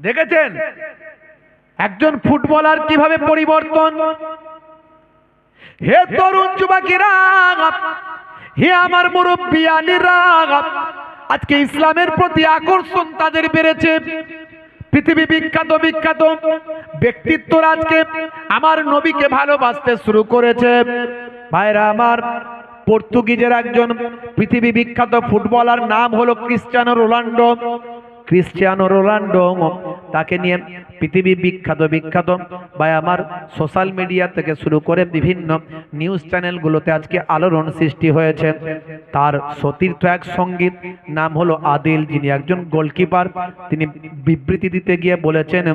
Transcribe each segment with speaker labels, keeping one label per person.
Speaker 1: দেখেছেন একজন ফুটবলার কিভাবে পরিবর্তন। হে তরুণ যুবকেরা, হে আমার মুরব্বিয়ানেরা, আজকে ইসলামের প্রতি আকর্ষণ তাদের বেড়েছে। পৃথিবী বিখ্যাত বিখ্যাত ব্যক্তিত্বরা আজকে আমার নবীকে ভালোবাসতে শুরু করেছে। ভাইরা আমার, পর্তুগিজের একজন পৃথিবী বিখ্যাত ফুটবলার নাম হলো ক্রিস্টিয়ানো রোনাল্ডো। ক্রিস্টিয়ানো রোনাল্ডো তাকে নিয়ে পৃথিবী বিখ্যাত বিখ্যাত ভাই আমার সোশ্যাল মিডিয়া থেকে শুরু করে বিভিন্ন নিউজ চ্যানেলগুলোতে আজকে আলোড়ন সৃষ্টি হয়েছে। তার সতীর্থ এক সঙ্গী নাম হলো আদিল, যিনি একজন গোলকিপার। তিনি বিবৃতি দিতে গিয়ে বলেছেন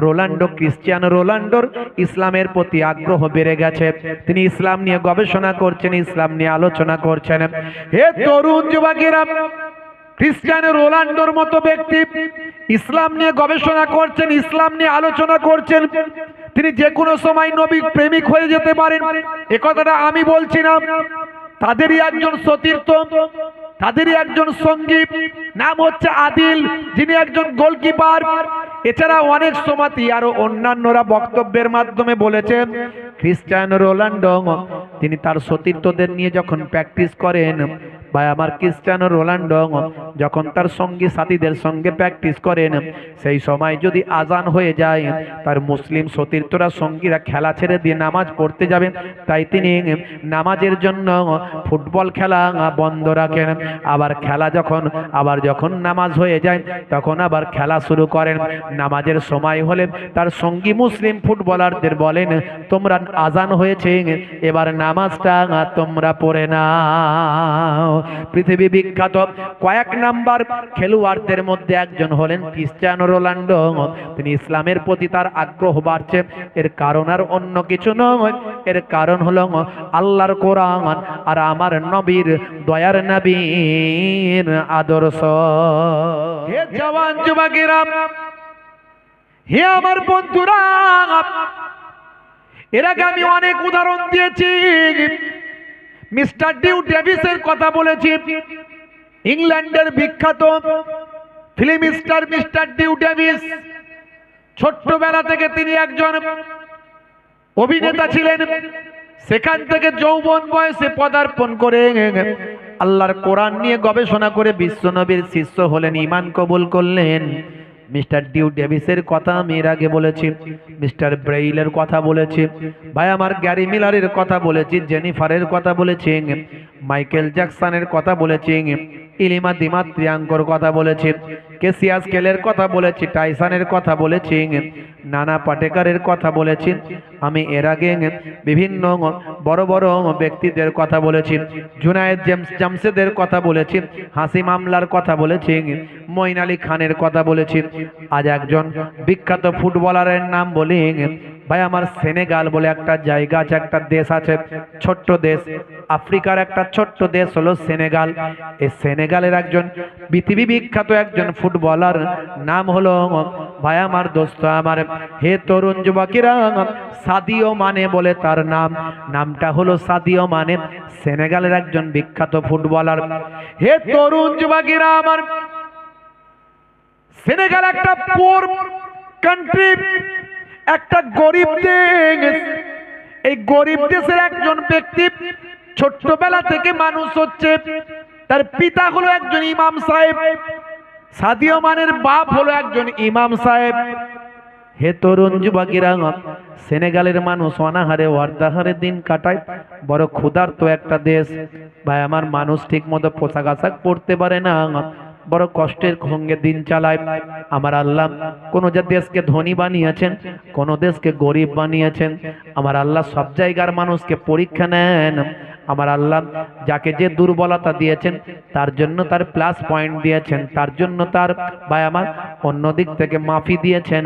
Speaker 1: রোনাল্ডো, ক্রিস্টিয়ানো রোনাল্ডোর ইসলামের প্রতি আগ্রহ বেড়ে গেছে। তিনি ইসলাম নিয়ে গবেষণা করছেন, ইসলাম নিয়ে আলোচনা করছেন। হে তরুণ যুবকেরা, ক্রিস্টিয়ানো রোনাল্ডোর মতো ব্যক্তি ইসলাম নিয়ে গবেষণা করছেন, ইসলাম নিয়ে আলোচনা করছেন। তিনি যে কোনো সময় নবীর প্রেমিক হয়ে যেতে পারেন, এ কথাটা আমি বলছি না। তাদেরই একজন সতীর্থ, তাদেরই একজন সঙ্গী নাম হচ্ছে আদিল, যিনি একজন গোলকিপার। এছাড়া অনেক সময় আরো অন্যান্যরা বক্তব্যের মাধ্যমে বলেছেন ক্রিস্টিয়ানো রোনাল্ডো তিনি তার সতীর্থদের নিয়ে যখন প্র্যাকটিস করেন, ভাই আমার ক্রিস্টিয়ানো রোনাল্ডো যখন তার সঙ্গী সাথীদের সঙ্গে প্র্যাকটিস করেন, সেই সময় যদি আজান হয়ে যায়, তার মুসলিম সতীর্থরা সঙ্গীরা খেলা ছেড়ে দিয়ে নামাজ পড়তে যাবেন, তাই তিনি নামাজের জন্য ফুটবল খেলা বন্ধ রাখেন। আবার খেলা যখন নামাজ হয়ে যায় তখন আবার খেলা শুরু করেন। নামাজের সময় হলে তার সঙ্গী মুসলিম ফুটবলারদের বলেন, তোমরা আজান হয়েছে, এবার নামাজটা তোমরা পড়ে নাও। পৃথিবী বিখ্যাত কয়েক নাম্বার খেলোয়াড়দের মধ্যে একজন হলেন ক্রিস্টিয়ানো রোনাল্ডো। তিনি ইসলামের প্রতি তার আগ্রহ বাড়ছে। এর কারণ আর অন্য কিছু নয়, এর কারণ হলো আল্লাহর কোরআন আর আমার নবীর দয়ার নবীর আদর্শ। হে জওয়ান যুবকেরা, হে আমার বন্ধুরা, এর আগে আমি অনেক উদাহরণ দিয়েছি। মিস্টার ডিউ ডেভিসের কথা বলেছি, ইংল্যান্ডের বিখ্যাত film star mister Dew Davis. ছোট্টবেলা থেকে তিনি একজন অভিনেতা ছিলেন। সেখান থেকে যৌবন বয়সে পদার্পণ করে আল্লাহর কোরআন নিয়ে গবেষণা করে বিশ্বনবীর শিষ্য হলেন, ঈমান কবুল করলেন। মিস্টার ডিউ ডেভিসের কথা আমি এর আগে বলেছি, মিস্টার ব্রেইলের কথা বলেছি, ভাই আমার গ্যারি মিলারের কথা বলেছি, জেনিফারের কথা বলেছি, মাইকেল জ্যাকসনের কথা বলেছি, ইলিমা দিমাত্রিয়াঙ্কর কথা বলেছি, কেসিয়াস কেলের কথা বলেছি, টাইসনের কথা বলেছি, নানা পাটেকারের কথা বলেছি। আমি এর আগে বিভিন্ন বড় বড় ব্যক্তিদের কথা বলেছি, জুনায়েদ জামশেদের কথা বলেছি, হাসিম আমলার কথা বলেছি, মঈন আলী খানের কথা বলেছি। আজ একজন বিখ্যাত ফুটবলারের নাম বলি, ভাই আমার সেনেগাল বলে একটা জায়গা আছে, একটা দেশ আছে, ছোট্ট দেশ, আফ্রিকার একটা ছোট্ট দেশ হলো সেনেগাল। এই সেনেগালের একজন পৃথিবী বিখ্যাত একজন ফুটবলার নাম হলো, ভাই আমার দোস্ত আমার, হে তরুণ যুবকেরা, সাদিও মানে বলে তার নামটা হলো সাদিও মানে, সেনেগালের একজন বিখ্যাত ফুটবলার। হে তরুণ যুবকেরা আমার, সেনেগাল একটা পোর কান্ট্রি, একটা গরিব দেশ। এই গরিব দেশের একজন ব্যক্তি ছোট্টবেলা থেকে মানুষ হচ্ছে, তার পিতা হলো একজন ইমাম সাহেব, সাদিও মানের বাপ হলো একজন ইমাম সাহেব। হে তরুণ যুবকেরা, সেনেগালের মানুষ অনাহারে অর্ধাহারে দিন কাটায়, বড় ক্ষুধার্ত একটা দেশ। ভাই আমার, মানুষ ঠিক মতো পোশাক আশাক পরতে পারে না, বড় কষ্টের সঙ্গে দিন চালায়। আমার আল্লাহ কোন দেশকে ধনী বানিয়েছেন, কোন দেশকে গরিব বানিয়েছেন। আমার আল্লাহ সব জায়গার মানুষকে পরীক্ষা নেন। আমার আল্লাহ যাকে যে দুর্বলতা দিয়েছেন তার জন্য তার প্লাস পয়েন্ট দিয়েছেন, তার জন্য তার ভাই আমার অন্য দিক থেকে মাফি দিয়েছেন,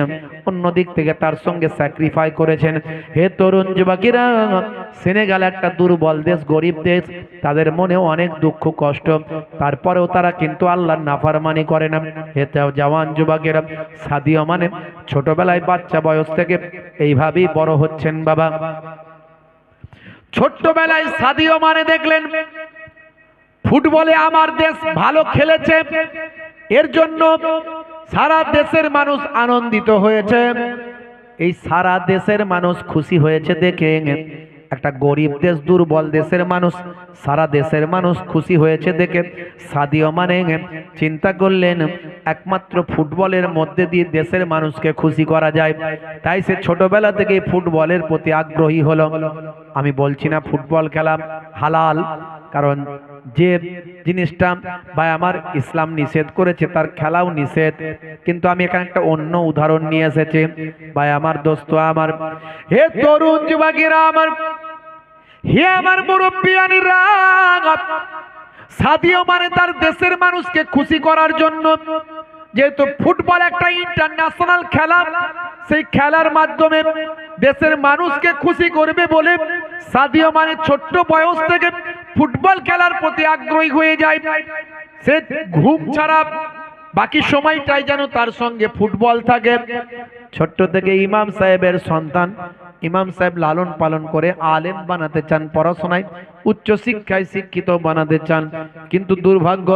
Speaker 1: অন্য দিক থেকে তার সঙ্গে স্যাক্রিফাই করেছেন। হে তরুণ যুবকেরা, সেনেগাল একটা দুর্বল দেশ, গরিব দেশ, তাদের মনে অনেক দুঃখ কষ্ট, তারপরেও তারা কিন্তু আল্লাহর নাফরমানি করে না। হে জওয়ান যুবকেরা, সাদিও মানে ছোটবেলায় বাচ্চা বয়স থেকে এইভাবেই বড় হচ্ছেন বাবা। ছোট্টবেলায় সাদিও মানে দেখলেন ফুটবলে আমার দেশ ভালো খেলেছে, এর জন্য সারা দেশের মানুষ আনন্দিত হয়েছে। এই সারা দেশের মানুষ খুশি হয়েছে দেখে, একটা গরিব দেশ, দুর্বল দেশের মানুষ, সারা দেশের মানুষ খুশি হয়েছে দেখে সাদিও মানে চিন্তা করলেন একমাত্র ফুটবলের মধ্যে দিয়ে দেশের মানুষকে খুশি করা যায়। তাই সে ছোটবেলা থেকে ফুটবলের প্রতি আগ্রহী হলো। আমি বলছি না ফুটবল খেলা হালাল, কারণ যে জিনিসটা ভাই আমার ইসলাম নিষেধ করেছে তার খেলাও নিষেধ, কিন্তু আমি এখানে একটা অন্য উদাহরণ নিয়ে এসেছি। ভাই আমার দোস্ত আমার, হে তরুণ যুবকেরা আমার, হে আমার মুরব্বিয়ানিরা, সাদিও মানে তার দেশের মানুষকে খুশি করার জন্য, যেহেতু ফুটবল একটা ইন্টারন্যাশনাল খেলা, সেই খেলার মাধ্যমে দেশের মানুষকে খুশি করবে বলে সাদিও মানে ছোট্ট বয়স থেকে ফুটবল খেলার প্রতি আগ্রহী হয়ে যায়। সে ঘুম ছাড়া বাকি সময়টাই যেন তার সঙ্গে ফুটবল থাকে। ছোট্ট থেকে ইমাম সাহেবের সন্তান, ইমাম সাহেব লালন পালন করে আলেম বানাতে চান, পড়াশোনায় উচ্চ শিক্ষায় শিক্ষিত বানাতে চান, কিন্তু দুর্ভাগ্য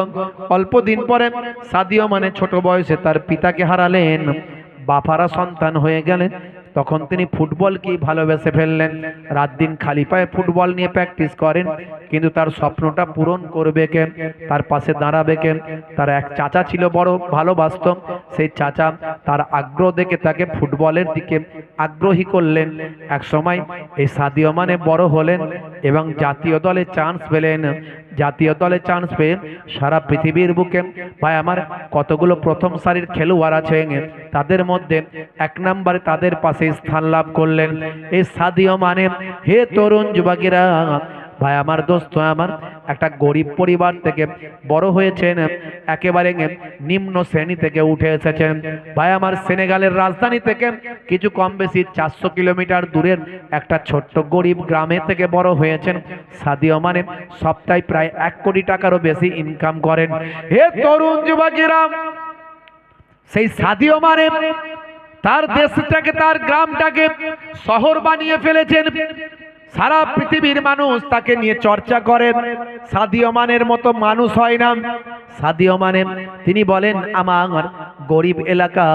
Speaker 1: অল্প দিন পরে সাদিও মানে ছোট বয়সে তার পিতাকে হারালেন, বাপারা সন্তান হয়ে গেলেন। তখন তিনি ফুটবলকেই ভালোবেসে ফেললেন। রাত দিন খালি পায়ে ফুটবল নিয়ে প্র্যাকটিস করেন, কিন্তু তার স্বপ্নটা পূরণ করবে কে, তার পাশে দাঁড়াবে কে? তার এক চাচা ছিল, বড় ভালোবাসত। সেই চাচা তার আগ্রহ দেখে তাকে ফুটবলের দিকে আগ্রহী করলেন। এক সময় এই সাদিও মানে বড় হলেন এবং জাতীয় দলে চান্স পেলেন। জাতীয় দলে চান্স পেয়ে সারা পৃথিবীর বুকে ভাই আমার কতগুলো প্রথম সারির খেলোয়াড় আছে, তাদের মধ্যে এক নম্বরে তাদের পাশে স্থান লাভ করলেন এই সাদিও মানে। হে তরুণ যুবকেরা ভাই আমার দোস্ত আমার, একটা গরিব পরিবার থেকে বড় হয়েছেন, একেবারে নিম্ন শ্রেণী থেকে উঠে এসেছেন। ভাই আমার সেনেগালের রাজধানী থেকে কিছু কম বেশি 400 কিলোমিটার দূরের একটা ছোট্ট গরিব গ্রামে থেকে বড় হয়েছেন। সাদিও মানে সপ্তাহে প্রায় 1 কোটি টাকারও বেশি ইনকাম করেন। হে তরুণ যুবকেরা, সেই সাদিও মানে তার দেশটাকে, তার গ্রামটাকে শহর বানিয়ে ফেলেছেন। সারা পৃথিবীর মানুষ তাকে নিয়ে চর্চা করেন। সাদিও মানের মতো মানুষ হয় না। সাদিও মানে তিনি বলেন, আমার গরিব এলাকা,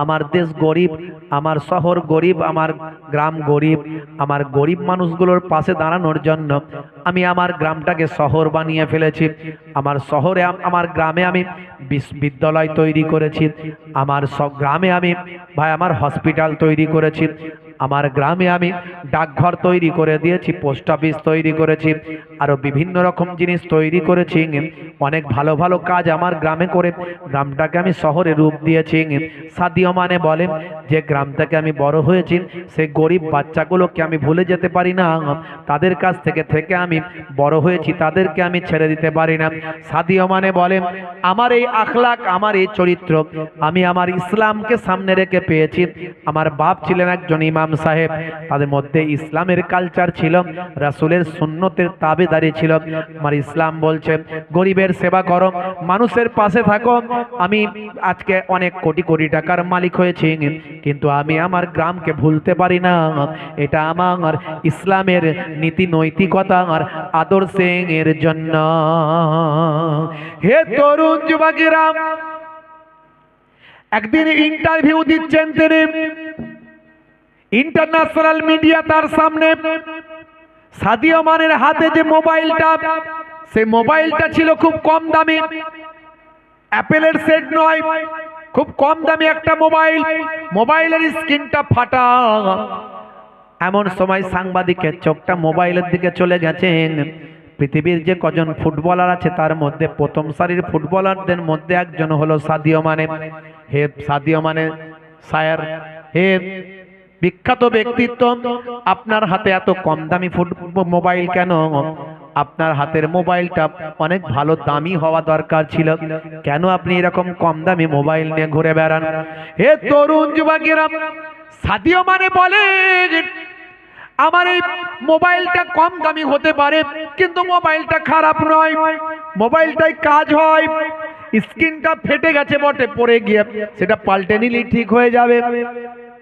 Speaker 1: আমার দেশ গরিব, আমার শহর গরিব, আমার গ্রাম গরিব, আমার গরিব মানুষগুলোর পাশে দাঁড়ানোর জন্য আমি আমার গ্রামটাকে শহর বানিয়ে ফেলেছি। আমার শহরে, আমার গ্রামে আমি বিদ্যালয় তৈরি করেছি, আমার সব গ্রামে আমি ভাই আমার হসপিটাল তৈরি করেছি, আমার গ্রামে আমি ডাকঘর তৈরি করে দিয়েছি, পোস্ট অফিস তৈরি করেছি, আরো বিভিন্ন রকম জিনিস তৈরি করেছি। অনেক ভালো ভালো কাজ আমার গ্রামে করে গ্রামটাকে আমি শহরে রূপ দিয়েছি। সাদিও মানে বলেন যে গ্রাম থেকে আমি বড় হয়েছি, সেই গরিব বাচ্চাগুলোকে আমি ভুলে যেতে পারি না, তাদের কাছ থেকে আমি বড় হয়েছি, তাদেরকে আমি ছেড়ে দিতে পারি না। সাদিও মানে বলেন আমার এই আখলাক, আমার এই চরিত্র আমি আমার ইসলামকে সামনে রেখে পেয়েছি। আমার বাপ ছিলেন একজন ইমাম সাহেব, তাদের মধ্যে ইসলামের কালচার ছিল, রাসূলের সুন্নতের তাবেদারি ছিল। আমার ইসলাম বলছে গরিবের সেবা করো, মানুষের পাশে থাকো। আমি আজকে অনেক কোটি কোটি টাকার মালিক হয়েছি, কিন্তু আমি আমার গ্রামকে ভুলতে পারি না। এটা আমার ইসলামের নীতি নৈতিকতা আর আদর্শের জন্য। হে তরুণ যুবকেরা, একদিন ইন্টারভিউ দিচ্ছেন তিনি, ইন্টারন্যাশনাল মিডিয়া তার সামনে। সাদিও মানের হাতে যে মোবাইলটা, সেই মোবাইলটা ছিল খুব কম দামি, অ্যাপেলের সেট নয়, খুব কম দামি একটা মোবাইল। মোবাইলের স্ক্রিনটা ফাটা। এমন সময় সাংবাদিকের চোখটা মোবাইলের দিকে চলে গেছেন। পৃথিবীর যে কজন ফুটবলার আছে তার মধ্যে প্রথম সারির ফুটবলারদের মধ্যে একজন হলো সাদিও মানে। হে সাদিও মানে স্যার, হে বিখ্যাত ব্যক্তিত্ব, আপনার হাতে এত কম দামি মোবাইল কেন? আপনার হাতের মোবাইলটা অনেক ভালো দামি হওয়া দরকার ছিল, কেন আপনি এরকম কম দামি মোবাইল নিয়ে ঘুরে বেড়ান? হে তরুণ যুবকেরা, সাদিও মানে বলে আমার এই মোবাইলটা কম দামি হতে পারে, কিন্তু মোবাইলটা খারাপ নয়, মোবাইলটাই কাজ হয়। স্ক্রিনটা ফেটে গেছে বটে, পড়ে গিয়ে সেটা পাল্টে নিলেই ঠিক হয়ে যাবে।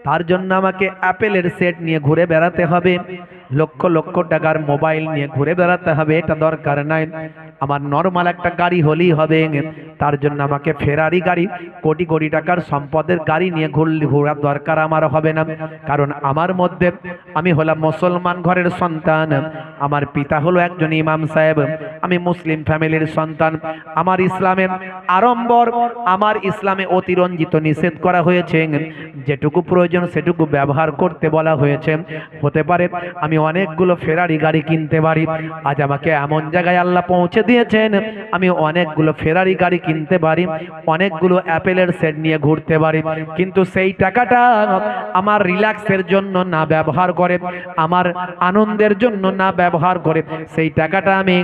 Speaker 1: তার জন্য আমাকে অ্যাপেলের সেট নিয়ে ঘুরে বেড়াতে হবে, লক্ষ লক্ষ টাকার মোবাইল নিয়ে ঘুরে বেড়াতে হবে, এটা দরকার নাই। আমার নরমাল একটা গাড়ি হলেই হবে। তার জন্য আমাকে ফেরারি গাড়ি, কোটি কোটি টাকার সম্পদের গাড়ি নিয়ে ঘোরার দরকার আমার হবে না। কারণ আমার মধ্যে আমি হলাম মুসলমান ঘরের সন্তান, আমার পিতা হলো একজন ইমাম সাহেব, আমি মুসলিম ফ্যামিলির সন্তান। আমার ইসলামে আড়ম্বর, আমার ইসলামে অতিরঞ্জিত নিষেধ করা হয়েছে, যেটুকু প্রয়োজন সেটুকু ব্যবহার করতে বলা হয়েছে। হতে পারে আমি অনেকগুলো ফেরারি গাড়ি কিনতে পারি, আজ আমাকে এমন জায়গায় আল্লাহ পৌঁছে দিয়েছেন আমি অনেকগুলো ফেরারি গাড়ি কিনতে পারি, অনেকগুলো অ্যাপেলের সেট নিয়ে ঘুরতে পারি, কিন্তু সেই টাকাটা আমার রিল্যাক্সের জন্য না ব্যবহার করে, আমার আনন্দের জন্য না ব্যবহার করে, সেই টাকাটা আমি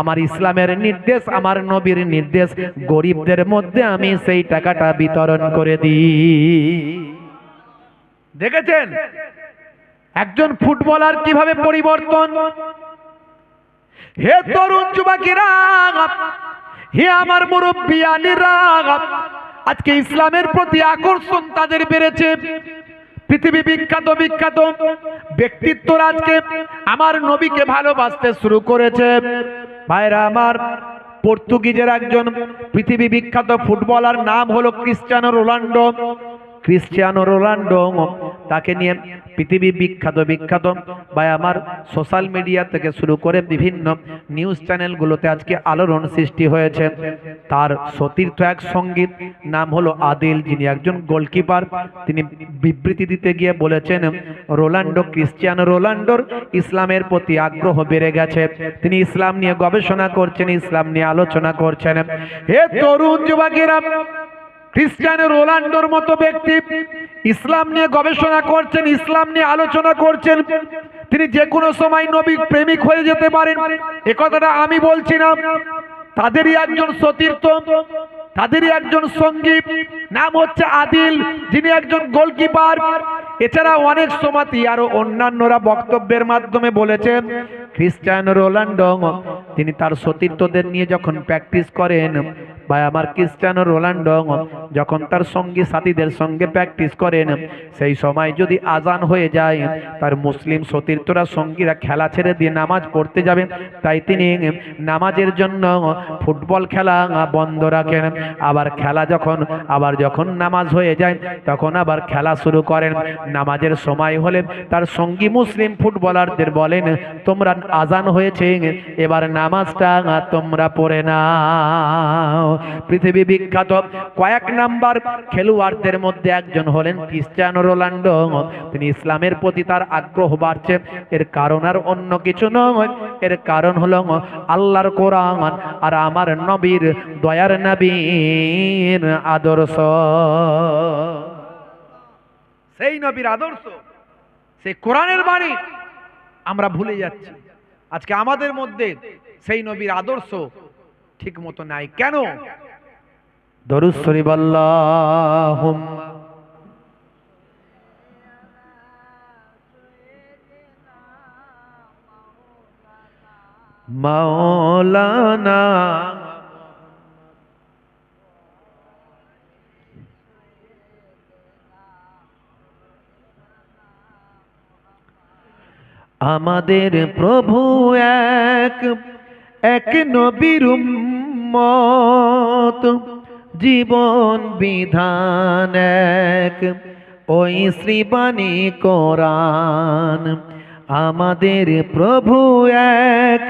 Speaker 1: আমার ইসলামের নির্দেশ, আমার নবীর নির্দেশ, গরিবদের মধ্যে আমি সেই টাকাটা বিতরণ করে দিই। দেখেছেন একজন ফুটবলার কিভাবে পরিবর্তন। হে তরুণ যুবকেরা, হে আমার মুরব্বিয়ানেরা, আজকে ইসলামের প্রতি আকর্ষণ তাদের বেড়েছে। পৃথিবী বিখ্যাত বিখ্যাত ব্যক্তিত্বরা আজকে আমার নবীকে ভালোবাসতে শুরু করেছে। ভাইরা আমার, পর্তুগিজের একজন পৃথিবী বিখ্যাত ফুটবলার নাম হলো ক্রিস্টিয়ানো রোনাল্ডো। ক্রিস্টিয়ানো রোনাল্ডো তাকে নিয়ে পৃথিবী বিখ্যাত বিখ্যাত ভাই আমার সোশ্যাল মিডিয়া থেকে শুরু করে বিভিন্ন নিউজ চ্যানেলগুলোতে আজকে আলোড়ন সৃষ্টি হয়েছে। তার সতীর্থ এক সঙ্গী নাম হলো আদিল, যিনি একজন গোলকিপার। তিনি বিবৃতি দিতে গিয়ে বলেছেন রোনাল্ডো, ক্রিস্টিয়ানো রোনাল্ডোর ইসলামের প্রতি আগ্রহ বেড়ে গেছে, তিনি ইসলাম নিয়ে গবেষণা করছেন, ইসলাম নিয়ে আলোচনা করছেন। হে তরুণ যুবকেরা, ক্রিস্টিয়ানো রোনাল্ডোর মতো ব্যক্তি ইসলাম নিয়ে গবেষণা করছেন, ইসলাম নিয়ে আলোচনা করছেন, তিনি যে কোনো সময় নবীর প্রেমিক হয়ে যেতে পারেন। এ কথাটা আমি বলছি না, তাদেরই একজন সতীর্থ, তাদেরই একজন সঙ্গী, নাম হচ্ছে আদিল, যিনি একজন গোলকিপার। এছাড়া অনেক সময় আরো অন্যান্যরা বক্তব্যের মাধ্যমে বলেছেন ক্রিস্টিয়ানো রোনাল্ডো তিনি তার সতীর্থদের নিয়ে যখন প্র্যাকটিস করেন, ভাই আমার ক্রিস্টিয়ানো রোনাল্ডো যখন তার সঙ্গী সাথীদের সঙ্গে প্র্যাকটিস করেন, সেই সময় যদি আজান হয়ে যায়, তার মুসলিম সতীর্থরা সঙ্গীরা খেলা ছেড়ে দিয়ে নামাজ পড়তে যাবেন, তাই তিনি নামাজের জন্য ফুটবল খেলা বন্ধ রাখেন। আবার খেলা যখন নামাজ হয়ে যায় তখন আবার খেলা শুরু করেন। নামাজের সময় হলে তার সঙ্গী মুসলিম ফুটবলারদের বলেন, তোমরা আজান হয়েছে, এবার নামাজটা তোমরা পড়ে নাও। পৃথিবী বিখ্যাত কয়েক নাম্বার খেলোয়াড়দের মধ্যে একজন হলেন ক্রিস্টিয়ানো রোনাল্ডো। তিনি ইসলামের প্রতি তার আগ্রহ বাড়ছে, এর কারণ আর অন্য কিছু নয়, এর কারণ হলো আল্লাহর কোরআন আর আমার নবীর, দয়ার নবীর আদর্শ। সেই নবীর আদর্শ, সেই কোরআনের বাণী আমরা ভুলে যাচ্ছি। আজকে আমাদের মধ্যে সেই নবীর আদর্শ ঠিক মতো নাই। কেন? দরুদ শরীফ আল্লাহুম্মা মাওলানা আমাদের প্রভু এক, এক নবীর উম্মত, জীবন বিধান এক, ওই শ্রীবাণী কোরআন। আমাদের প্রভু এক,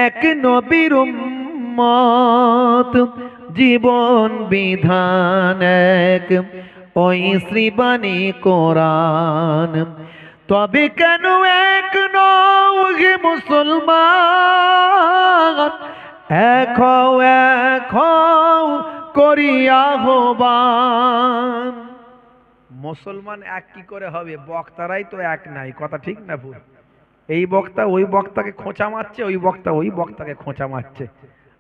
Speaker 1: এক নবীর উম্মত, জীবন বিধান এক, ওই শ্রীবাণী কোরআন। তবে কেন এক নও হে মুসলমান, এক হও করিয়া আহ্বান। মুসলমান এক কি করে হবে? বক্তারাই তো এক নাই, কথা ঠিক না ভুল? এই বক্তা ওই বক্তাকে খোঁচা মারছে, ওই বক্তা ওই বক্তাকে খোঁচা মারছে,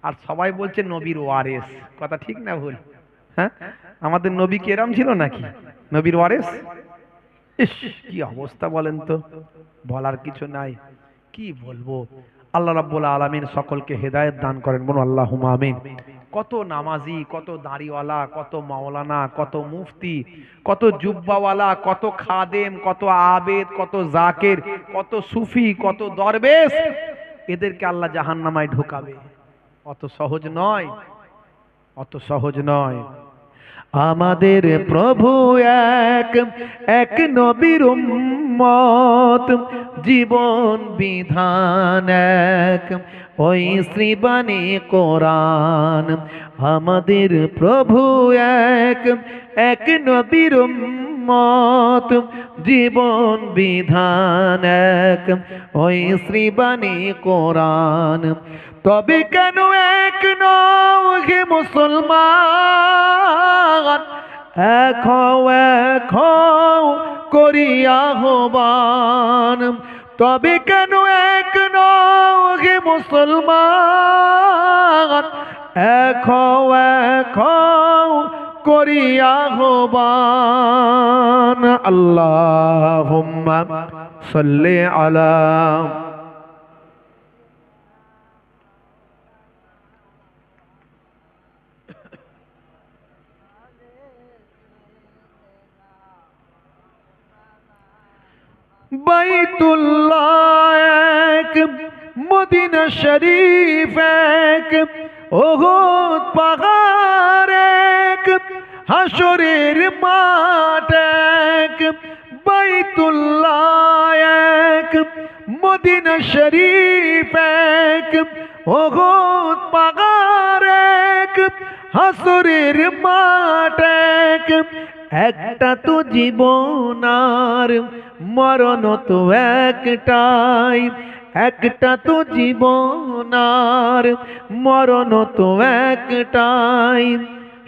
Speaker 1: আর সবাই বলছে নবীর ওয়ারেস, কথা ঠিক না ভুল? হ্যাঁ, আমাদের নবী কি এরম ছিল নাকি? নবীর ওয়ারেস? ইস, কি অবস্থা বলেন তো, বলার কিছু নাই, কি বলবো। আল্লাহ রাব্বুল আলামিন সকলকে হেদায়েত দান করেন, বলুন আল্লাহুম্মা আমিন। কত নামাজি, কত দাড়িওয়ালা, কত মাওলানা, কত মুফতি, কত জুব্বাওয়ালা, কত খাদেম, কত আবেদ, কত জাকের, কত সুফি, কত দরবেশ, এদেরকে আল্লাহ জাহান্নামায় ঢোকাবে। অত সহজ নয়। অত সহজ নয়। আমাদের প্রভু এক, এক নবীর উম্মত, জীবন বিধান এক, ওই শ্রীবাণী কোরআন। আমাদের প্রভু এক, এক নবীর উম্মত, জীবন বিধান এক, ওই শ্রীবাণী কোরআন। তবে কেন এক নও হে মুসলমান, এক হও এক হও করিয়া আহ্বান। তবে কেন এক নও হে মুসলমান, এক হও এক হও করিয়া আহ্বান। আল্লাহুম্মা সাল্লি আলা বাইতুল্লাহ এক, মদিনা শরীফ এক, উহুদ পাহাড় এক, হাসরের মাঠ এক। বাইতুল্লাহ এক, মদিনা শরীফ এক, উহুদ পাহাড় এক, হাসরের মাঠ এক। একটা তো জীবন আর মরণ তো একটাই, একটা তো জীবন আর মরণ তো একটাই।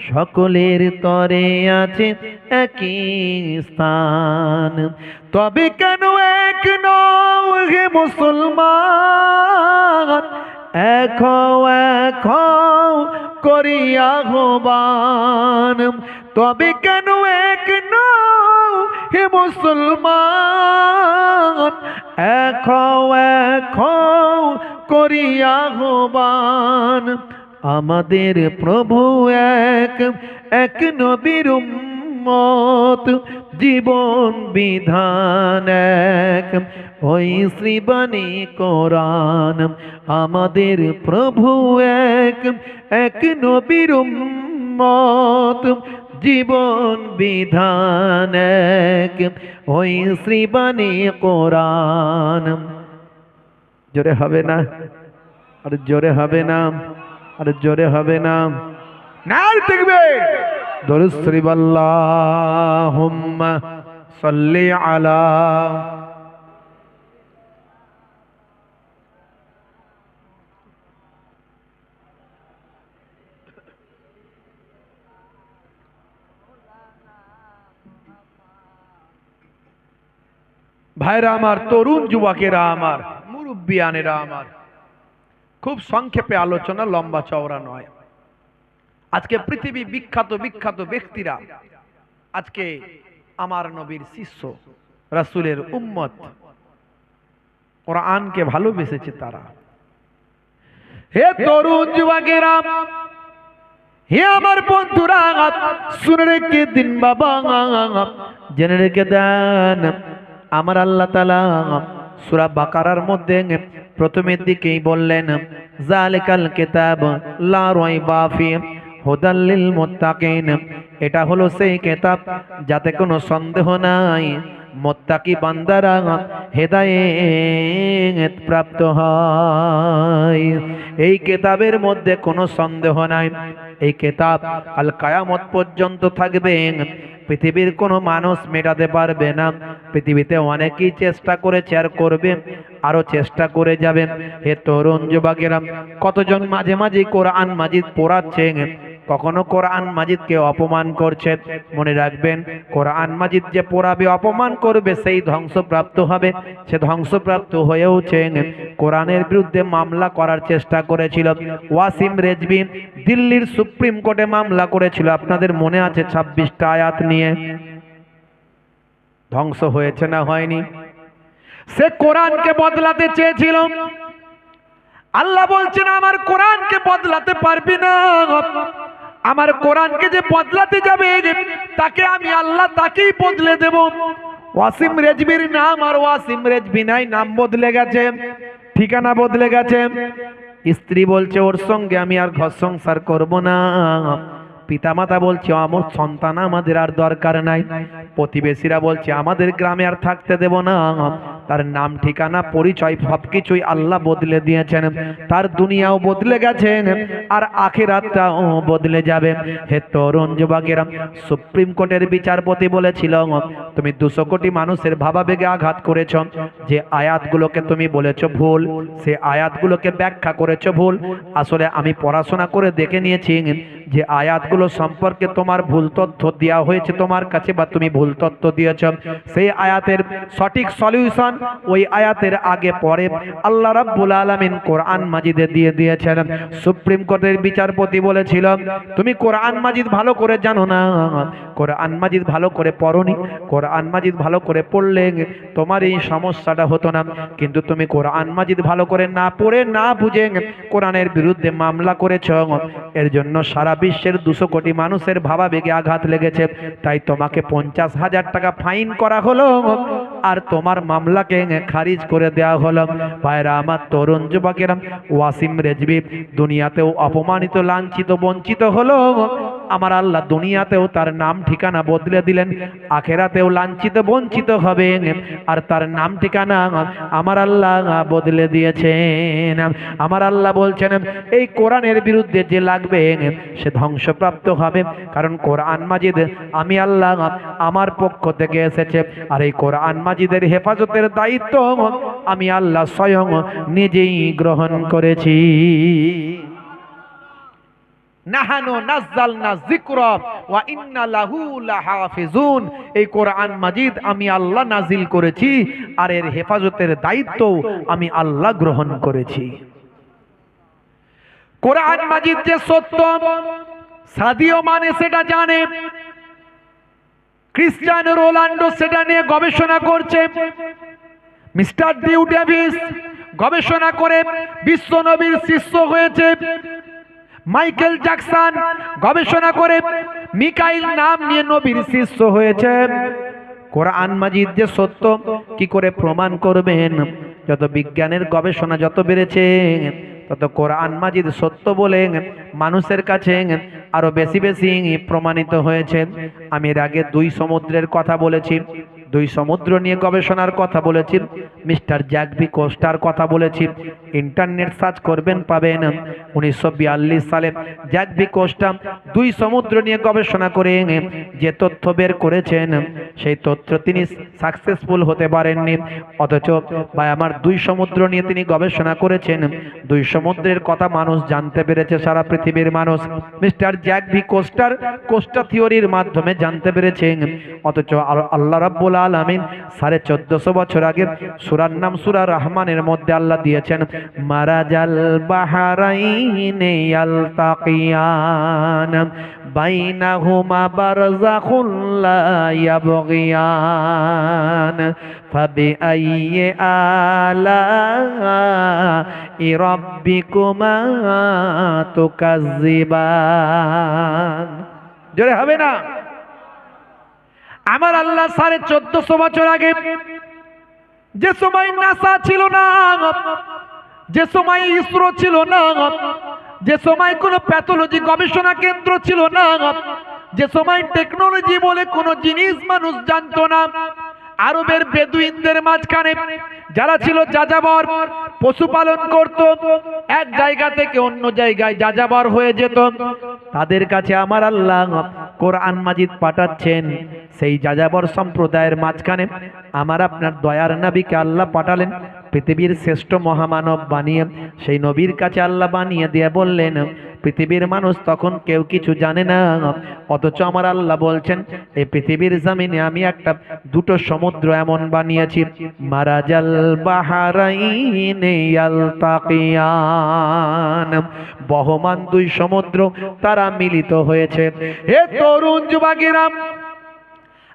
Speaker 1: সকলের তরে আছে একই স্থান। তবে কেন এক নও হে মুসলমান, এক হও এক হও করিয়া আহ্বান। তবে কেন এক নও হে মুসলমান, এক হও এক হও করিয়া আহ্বান। আমাদের প্রভু এক, এক নবীর উম্মত, জীবন বিধান এক, ওই শ্রীবাণী কোরআন। আমাদের প্রভু এক, এক নবীর উম্মত, জীবন বিধান এক, ওই শ্রীবাণী কোরআন। জোরে হবে না? আর জোরে হবে না? আর জোরে হবে না? নারে তাকবীর। দরুদ শরীফ আল্লাহুম্মা সাল্লি আলা ভাইরা আমার, তরুণ যুবকেরা আমার, মুরব্বিয়ানেরা আমার, খুব সংক্ষেপে আলোচনা, লম্বা চওড়া নয়। আজকে পৃথিবী বিখ্যাত বিখ্যাত ব্যক্তিরা আজকে আমার নবীর শিষ্য, রাসূলের উম্মত, কোরআনকে ভালোবেসেছে তারা। হে তরুণ যুবকেরা, হে আমার বন্ধুরা, শুনে রেখে দিন বাবা, জেনে রেখে দেন। আমার আল্লাহ তাআলা সূরা বাকারার মধ্যে প্রথমের দিকেই বললেন, যালিকাল কিতাব লা রাইবা ফি হুদাল লিল মুত্তাকিন। এটা হলো সেই কিতাব যাতে কোনো সন্দেহ নাই, মুত্তাকি বান্দারা হেদায়েত প্রাপ্ত হয়। এই কিতাবের মধ্যে কোনো সন্দেহ নাই। এই কিতাব আল কিয়ামত পর্যন্ত থাকবে। পৃথিবীর কোনো মানুষ মেটাতে পারবে না। পৃথিবীতে অনেকেই চেষ্টা করেছে আর করবে, আরো চেষ্টা করে যাবে। হে তরুণ যুবকেরা, কতজন মাঝে মাঝে কোরআন মাজিদ পড়াচ্ছে, কখনো কোরআন মাজিদকে অপমান করছে। মনে রাখবেন, কোরআন মাজিদ যে পড়াবে, অপমান করবে, সেই ধ্বংসপ্রাপ্ত হবে। সে ধ্বংসপ্রাপ্ত হয়েওছে। কোরআনের বিরুদ্ধে মামলা করার চেষ্টা করেছিল ওয়াসিম রেজভি, দিল্লির সুপ্রিম কোর্টে মামলা করেছিল। আপনাদের মনে আছে 26টা আয়াত নিয়ে। ধ্বংস হয়েছে না হয়নি? সে কোরআনকে বদলাতে চেয়েছিল। আল্লাহ বলছেন, আমার কোরআনকে বদলাতে পারবি না। আমার কোরআনকে যে বদলাতে যাবে, তাকে আমি আল্লাহ তাকেই বদলে দেব। ওয়াসিম রেজভির নাম আর ওয়াসিম রেজভি নাই, নাম বদলে গেছে, ঠিকানা বদলে গেছে। স্ত্রী বলছে ওর সঙ্গে আমি আর ঘর সংসার করব না। পিতামাতা বলছে আমার সন্তান আমাদের আর দরকার নাই। প্রতিবেশীরা বলছে আমাদের গ্রামে আর থাকতে দেব না। তার নাম ঠিকানা পরিচয় সবকিছুই আল্লাহ বদলে দিয়েছেন। তার দুনিয়াও বদলে গেছে আর আখিরাতটাও বদলে যাবে। হে তরুণ যুবকেরা, সুপ্রিম কোর্টের বিচারপতি বলেছিল তুমি 200 কোটি মানুষের ভাবাবেগে আঘাত করেছ। যে আয়াতগুলোকে তুমি বলেছ ভুল, সে আয়াতগুলোকে ব্যাখ্যা করেছ ভুল। আসলে আমি পড়াশোনা করে দেখে নিয়েছি যে আয়াতগুলো সম্পর্কে তোমার ভুল তথ্য দেওয়া হয়েছে তোমার কাছে, বা তুমি ভুল তথ্য দিয়েছ। সেই আয়াতের সঠিক সলিউশন ওই আয়াতের আগে পরে আল্লাহ রাব্বুল আলামিন কোরআন মাজিদে দিয়ে দিয়েছেন। সুপ্রিম কোর্টের বিচারপতি বলেছিল তুমি কোরআন মাজিদ ভালো করে জানো না, কোরআন মাজিদ ভালো করে পড়োনি, কোরআন মাজিদ ভালো করে পড়লে তোমার এই সমস্যাটা হতো না। কিন্তু তুমি কোরআন মাজিদ ভালো করে না পড়ে না বুঝে কোরআনের বিরুদ্ধে মামলা করেছ। এর জন্য সারা বিশ্বের 200 কোটি মানুষের ভাবাবেগে আঘাত লেগেছে। তাই তোমাকে 50,000 টাকা ফাইন করা হলো আর তোমার মামলাকে খারিজ করে দেওয়া হলো। ভাইরা আমার, তরুণ যুবকেরা, ওয়াসিম রেজভি দুনিয়াতেও অপমানিত, লাঞ্ছিত, বঞ্চিত হলো। আমার আল্লাহ দুনিয়াতেও তার নাম ঠিকানা বদলে দিলেন, আখেরাতেও লাঞ্ছিত বঞ্চিত হবে আর তার নাম ঠিকানা আমার আল্লাহ বদলে দিয়েছেন। আমার আল্লাহ বলছেন এই কোরআনের বিরুদ্ধে যে লাগবে সে ধ্বংসপ্রাপ্ত হবে। কারণ কোরআন মাজিদ আমি আল্লাহ আমার পক্ষ থেকে এসেছে, আর এই কোরআন মাজিদের হেফাজতের দায়িত্ব আমি আল্লাহ স্বয়ং নিজেই গ্রহণ করেছি। নাহানু নাযালনা যিকরা ওয়া ইন্না লাহু লাহাফিজুন। এই কোরআন মাজিদ আমি আল্লাহ নাজিল করেছি আর এর হেফাজতের দায়িত্ব আমি আল্লাহ গ্রহণ করেছি। কোরআন মাজিদ যে সত্য সাদিও মানে সেটা জানে, ক্রিশ্চিয়ানো রোনাল্ডো সেটা নিয়ে গবেষণা করছে, মিস্টার ডিউ ডেভিস গবেষণা করে বিশ্ব নবীর শিষ্য হয়েছে, মাইকেল জ্যাকসন গবেষণা করে মিকাইল নাম নিয়ে নবীর শিষ্য হয়েছে। কোরআন মাজিদ যে সত্য কি করে প্রমাণ করবেন? যত বিজ্ঞানের গবেষণা যত বেড়েছে তত কোরআন মাজিদ সত্য বলে মানুষের কাছে আরো বেশি বেশি প্রমাণিত হয়েছে। আমি এর আগে 2 সমুদ্রের কথা বলেছি, 2 সমুদ্র নিয়ে গবেষণার কথা বলেছি, মিস্টার জ্যাকবি কোস্টার কথা বলেছি। ইন্টারনেট সার্চ করবেন পাবেন 1942 সালে জ্যাকবি কোস্টা 2 সমুদ্র নিয়ে গবেষণা করে যে তথ্য বের করেছেন সেই তথ্য তিনি সাকসেসফুল হতে পারেননি। অথচ ভাই আমার 2 সমুদ্র নিয়ে তিনি গবেষণা করেছেন, 2 সমুদ্রের কথা মানুষ জানতে পেরেছে, সারা পৃথিবীর মানুষ মিস্টার জ্যাকবি কোস্টার কোস্টা থিওরির মাধ্যমে জানতে পেরেছেন। অথচ আল্লাহ রাব্বুল আলামিন 1450 বছর আগে সূরার নাম সূরা রহমানের মধ্যে আল্লাহ দিয়েছেন মারাজাল বাহরাইনি ইয়ালতাকিয়ান বাইনাহুমা বারযাখুন লা ইয়াবগিয়ান ফাবিআইয়ি আলাই রাব্বিকুমা তুকাজ্জিবান। জোরে হবে না? আমার আল্লাহ 1450 বছর আগে যে সময় নাসা ছিল না, যে সময় ইসরো ছিল না, যে সময় কোনো প্যাথোলজি গবেষণা কেন্দ্র ছিল না, যে সময় টেকনোলজি বলে কোনো জিনিস মানুষ জানতো না, আরবের বেদুইনদের মাঝখানে যারা ছিল যাযাবর, পশুপালন করত, এক জায়গা থেকে অন্য জায়গায় যাযাবর হয়ে যেত, তাদের কাছে আমার আল্লাহ কোরআন মাজিদ পাঠাচ্ছেন। সেই যাযাবর সম্প্রদায়ের মাঝখানে আমার আপনার দয়ার নবীকে আল্লাহ পাঠালেন, পৃথিবীর শ্রেষ্ঠ মহামানব বানিয়ে সেই নবীর কাছে আল্লাহ বানিয়ে দিয়ে বললেন পৃথিবীর মানুষ তখন কেউ কিছু জানে না। অথচ আমার আল্লাহ বলছেন এই পৃথিবীর জমিনে আমি একটা 2টো সমুদ্র এমন বানিয়েছি, মারাজাল বাহরাইনি ইয়ালতাকিয়ান, বহমান 2 সমুদ্র তারা মিলিত হয়েছে। হে তরুণ যুবকেরা,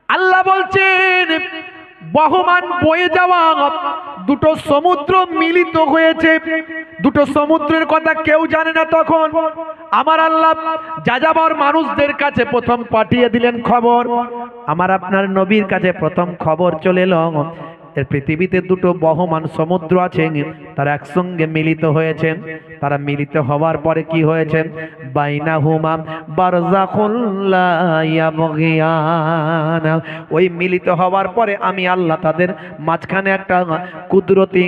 Speaker 1: আল্লাহ বলছেন বহমান বয়ে যাওয়া 2টো সমুদ্র মিলিত হয়েছে। 2টো সমুদ্রের কথা কেউ জানে না। তখন আমার আল্লাহ যাযাবর মানুষদের কাছে প্রথম পাঠিয়ে দিলেন খবর। আমার আপনার নবীর কাছে প্রথম খবর চলে এলো এর পৃথিবীতে দুটো বহমান সমুদ্র আছে, তারা একসঙ্গে মিলিত হয়েছে। তারা মিলিত হওয়ার পরে কি হয়েছে? বাইনাহুমা বারযাখুন লা ইয়াবগিয়ান। ওই মিলিত হওয়ার পরে আমি আল্লাহ তাদের মাঝখানে একটা কুদরতি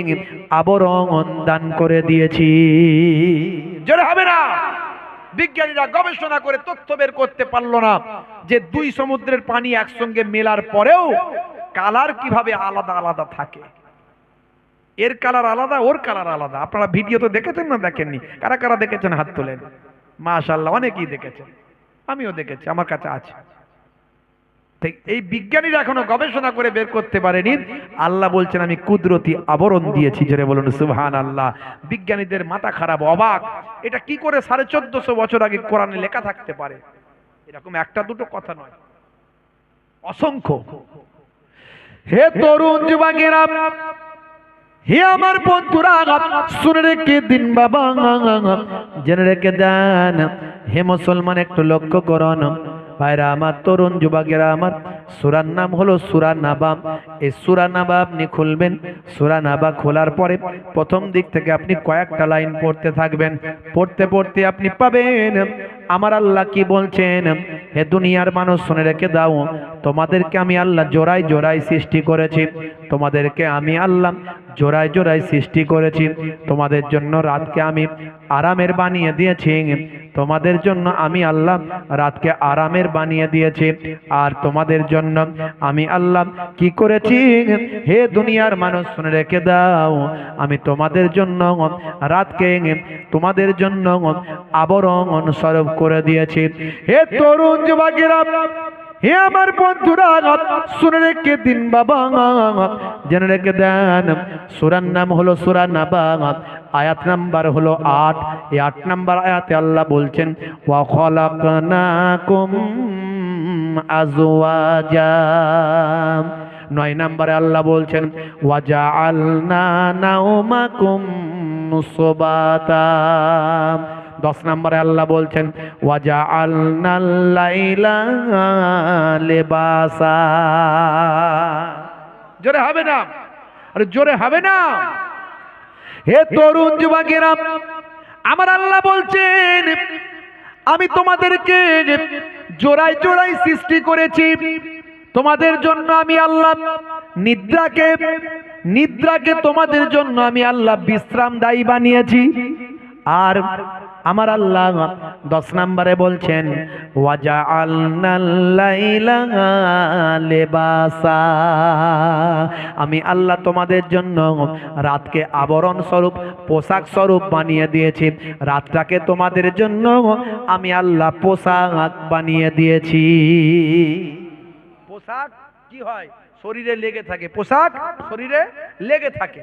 Speaker 1: আবরণ দান করে দিয়েছি। জোরে হবে না? বিজ্ঞানীরা গবেষণা করে তথ্য বের করতে পারলো না যে দুই সমুদ্রের পানি একসঙ্গে মেলার পরেও কালার কিভাবে আলাদা আলাদা থাকে। এর কালার আলাদা, ওর কালার আলাদা। আপনারা ভিডিও তো দেখেছেন না দেখেননি? কারা কারা দেখেছেন হাত তোলেন। মাশাআল্লাহ, অনেকেই দেখেছেন, আমিও দেখেছি, আমার কাছে আছে। ঠিক এই বিজ্ঞানীরা এখনো গবেষণা করে বের করতে পারেনি। আল্লাহ বলছেন আমি কুদরতি আবরণ দিয়েছি। জোরে বলুন সুবহানাল্লাহ। বিজ্ঞানীদের মাথা খারাপ, অবাক, এটা কি করে 1450 বছর আগে কোরআনে লেখা থাকতে পারে? এরকম একটা দুটো কথা নয়, অসংখ্য। হে তরুণ যুবকেরা, হে আমার বন্ধুরা, শুনে রেখে দিন বাবা, জেনে রেখে দেন। হে মুসলমান, একটু লক্ষ্য করুন ভাইরা আমার, তরুণ যুবকেরা আমার, সূরার নাম হলো সূরা নাবা। এই সূরা নাবা আপনি খুলবেন। সূরা নাবা খোলার পরে প্রথম দিক থেকে আপনি কয়েকটা লাইন পড়তে থাকবেন। পড়তে পড়তে আপনি পাবেন আমার আল্লাহ কি বলছেন। হে দুনিয়ার মানুষ, শুনে রেখে দাও, তোমাদেরকে আমি আল্লাহ জোড়ায় জোড়ায় সৃষ্টি করেছি। তোমাদেরকে আমি আল্লাহ জোড়ায় জোড়ায় সৃষ্টি করেছি। তোমাদের জন্য রাতকে আমি আরামের বানিয়ে দিয়েছি। তোমাদের জন্য আমি আল্লাহ রাতকে আরামের বানিয়ে দিয়েছি। আর তোমাদের জন্য আমি আল্লাহ কি করেছি? হে দুনিয়ার মানুষ, শুনে রেখে দাও, আমি তোমাদের জন্য রাতকে তোমাদের জন্য আবরণ স্বরূপ করে দিয়েছি। হে তরুণ যুবকেরা, হে আমার বন্ধুরা, শুনে রেখে দিন বাবা, জেনে রেখে দেন। সূরার নাম হলো সূরা নাবা, আয়াত নাম্বার হলো 8। এই 8 নাম্বার আয়াতে আল্লাহ বলছেন ওয়া খলাকনাকুম আজওয়াজা। 9 নম্বরে আল্লাহ বলছেন ওয়া জাআলনা নাওমাকুম সুবাতা। 10 নম্বরে আল্লাহ বলছেন ওয়া জাআলনাল লাইলা লিবাসা। জোরে হবে না? আরে জোরে হবে না? হে তরুণ যুবকেরা, আমার আল্লাহ বলছেন আমি তোমাদেরকে জোড়ায় জোড়ায় সৃষ্টি করেছি। তোমাদের জন্য আমি আল্লাহ নিদ্রাকে তোমাদের জন্য আমি আল্লাহ বিশ্রামদায়ী বানিয়েছি। আর আমার আল্লাহ 10 নম্বরে বলছেন ওয়া জাআলনাল লাইলা লিবাসা। আমি আল্লাহ তোমাদের জন্য রাতকে আবরণ স্বরূপ, পোশাক স্বরূপ বানিয়ে দিয়েছি। রাতটাকে তোমাদের জন্য আমি আল্লাহ পোশাক বানিয়ে দিয়েছি। পোশাক কি হয়? শরীরে লেগে থাকে। পোশাক শরীরে লেগে থাকে।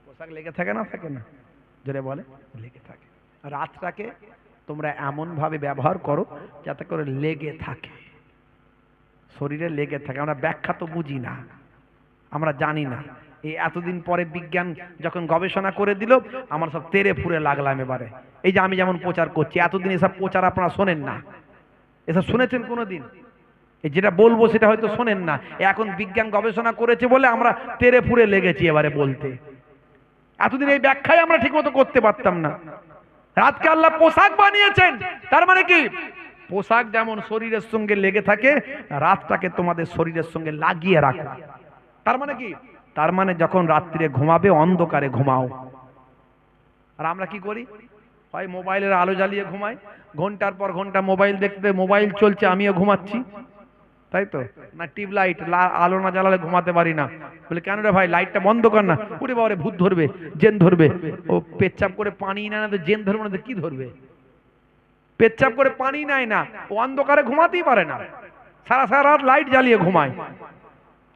Speaker 1: পোশাক লেগে থাকে না? থাকে না? জোরে বলে লেগে থাকে। রাতটাকে তোমরা এমন ভাবে ব্যবহার করো যাতে করে লেগে থাকে, শরীরে লেগে থাকে। আমরা ব্যাখ্যা তো বুঝি না, আমরা জানি না। এই এতদিন পরে বিজ্ঞান যখন গবেষণা করে দিল, আমার সব তেরে ফুরে লাগলাম এবারে। এই যে আমি যেমন প্রচার করছি, এতদিন এসব প্রচার আপনারা শোনেন না। এসব শুনেছেন কোনোদিন? এই যেটা বলবো সেটা হয়তো শোনেন না। এখন বিজ্ঞান গবেষণা করেছে বলে আমরা তেরে ফুরে লেগেছি এবারে বলতে। এতদিন এই ব্যাখ্যাই আমরা ঠিকমতো করতে পারতাম না। রাতকে আল্লাহ পোশাক বানিয়েছেন, তার মানে কি? পোশাক যেমন শরীরের সঙ্গে লেগে থাকে, রাতটাকে তোমাদের শরীরের সঙ্গে লাগিয়ে রাখো। তার মানে কি? তার মানে যখন রাত্রিরে ঘুমাবে অন্ধকারে ঘুমাও। আর আমরা কি করি? হয় মোবাইলের আলো জ্বালিয়ে ঘুমাই, ঘন্টার পর ঘন্টা মোবাইল দেখতে, মোবাইল চলছে আমিও ঘুমাচ্ছি, তাই তো না? টিউব লাইট আলো না জ্বালালে ঘুমাতে পারি না। বলে কেন রে ভাই, লাইটটা বন্ধ কর না। ওরে বাবা রে, ভূত ধরবে, জেন ধরবে। ও পেচ্ছাপ করে পানি নেয় না তো জেন ধরবে না তো কি ধরবে? পেচ্ছাপ করে পানি নেয় না, ও অন্ধকারে ঘুমাতেই পারে না, সারা সারা রাত লাইট জ্বালিয়ে ঘুমায়।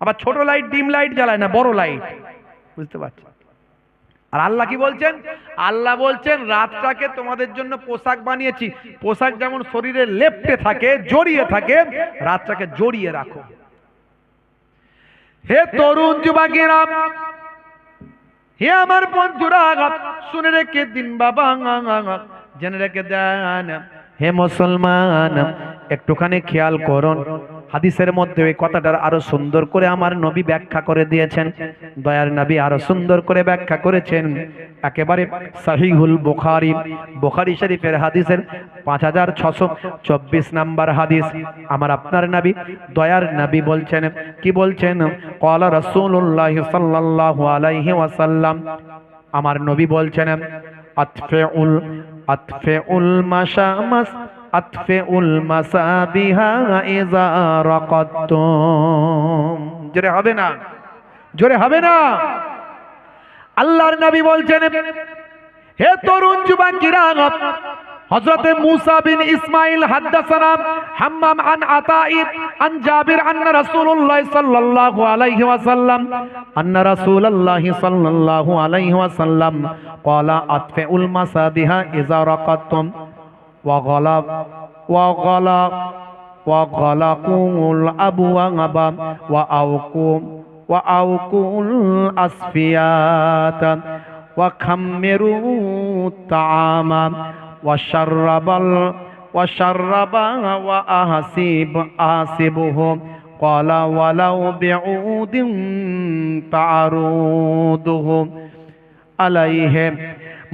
Speaker 1: আবার ছোট লাইট, ডিম লাইট জ্বালায় না, বড় লাইট। বুঝতে পারছি? আর আল্লাহ কি বলছেন? আল্লাহ বলছেন রাতটাকে তোমাদের জন্য পোশাক বানিয়েছি। পোশাক যেমন শরীরে লেপ্টে থাকে, জড়িয়ে থাকে, রাতটাকে জড়িয়ে রাখো। হে তরুণ যুবকেরা, হে আমার বন্ধুরা, শুনে রেখে দিন বাবা, জেনে রেখে দেন। হে মুসলমান, একটুখানি খেয়াল করুন। হাদিসের মধ্যে এই কথাটার আরো সুন্দর করে আমার নবী ব্যাখ্যা করে দিয়েছেন। দয়ার নবী আরো সুন্দর করে ব্যাখ্যা করেছেন। একেবারে সহিহুল বুখারী, বুখারী শরীফের হাদিসের 5624 নাম্বার হাদিস। আমার আপনার নবী দয়ার নবী বলছেন, কি বলছেন? ক্বালা রাসূলুল্লাহ সাল্লাল্লাহু আলাইহি ওয়াসাল্লাম, আমার নবী বলছেন, আতফিউল মাশামাস আতফিউল মাসাবিহা ইযা রাকাতুম। জোরে হবে না, জোরে হবে না। আল্লাহর নবী বলছেন, হে তরুণ যুবকেরা, হযরতে মূসা বিন ইসমাঈল হাদাসানা হাম্মাম আন আতাঈ আন জাবির আন্না রাসূলুল্লাহ সাল্লাল্লাহু আলাইহি ওয়াসাল্লাম ক্বালা আতফিউল মাসাবিহা ইযা রাকাতুম ওয়া গালাকুল আবওয়াবা ওয়া আওকুল আসফিয়াতা ওয়া খাম্মিরু তাআমা وشربا وأحسبه قال ولو بعود تعرضه عليه।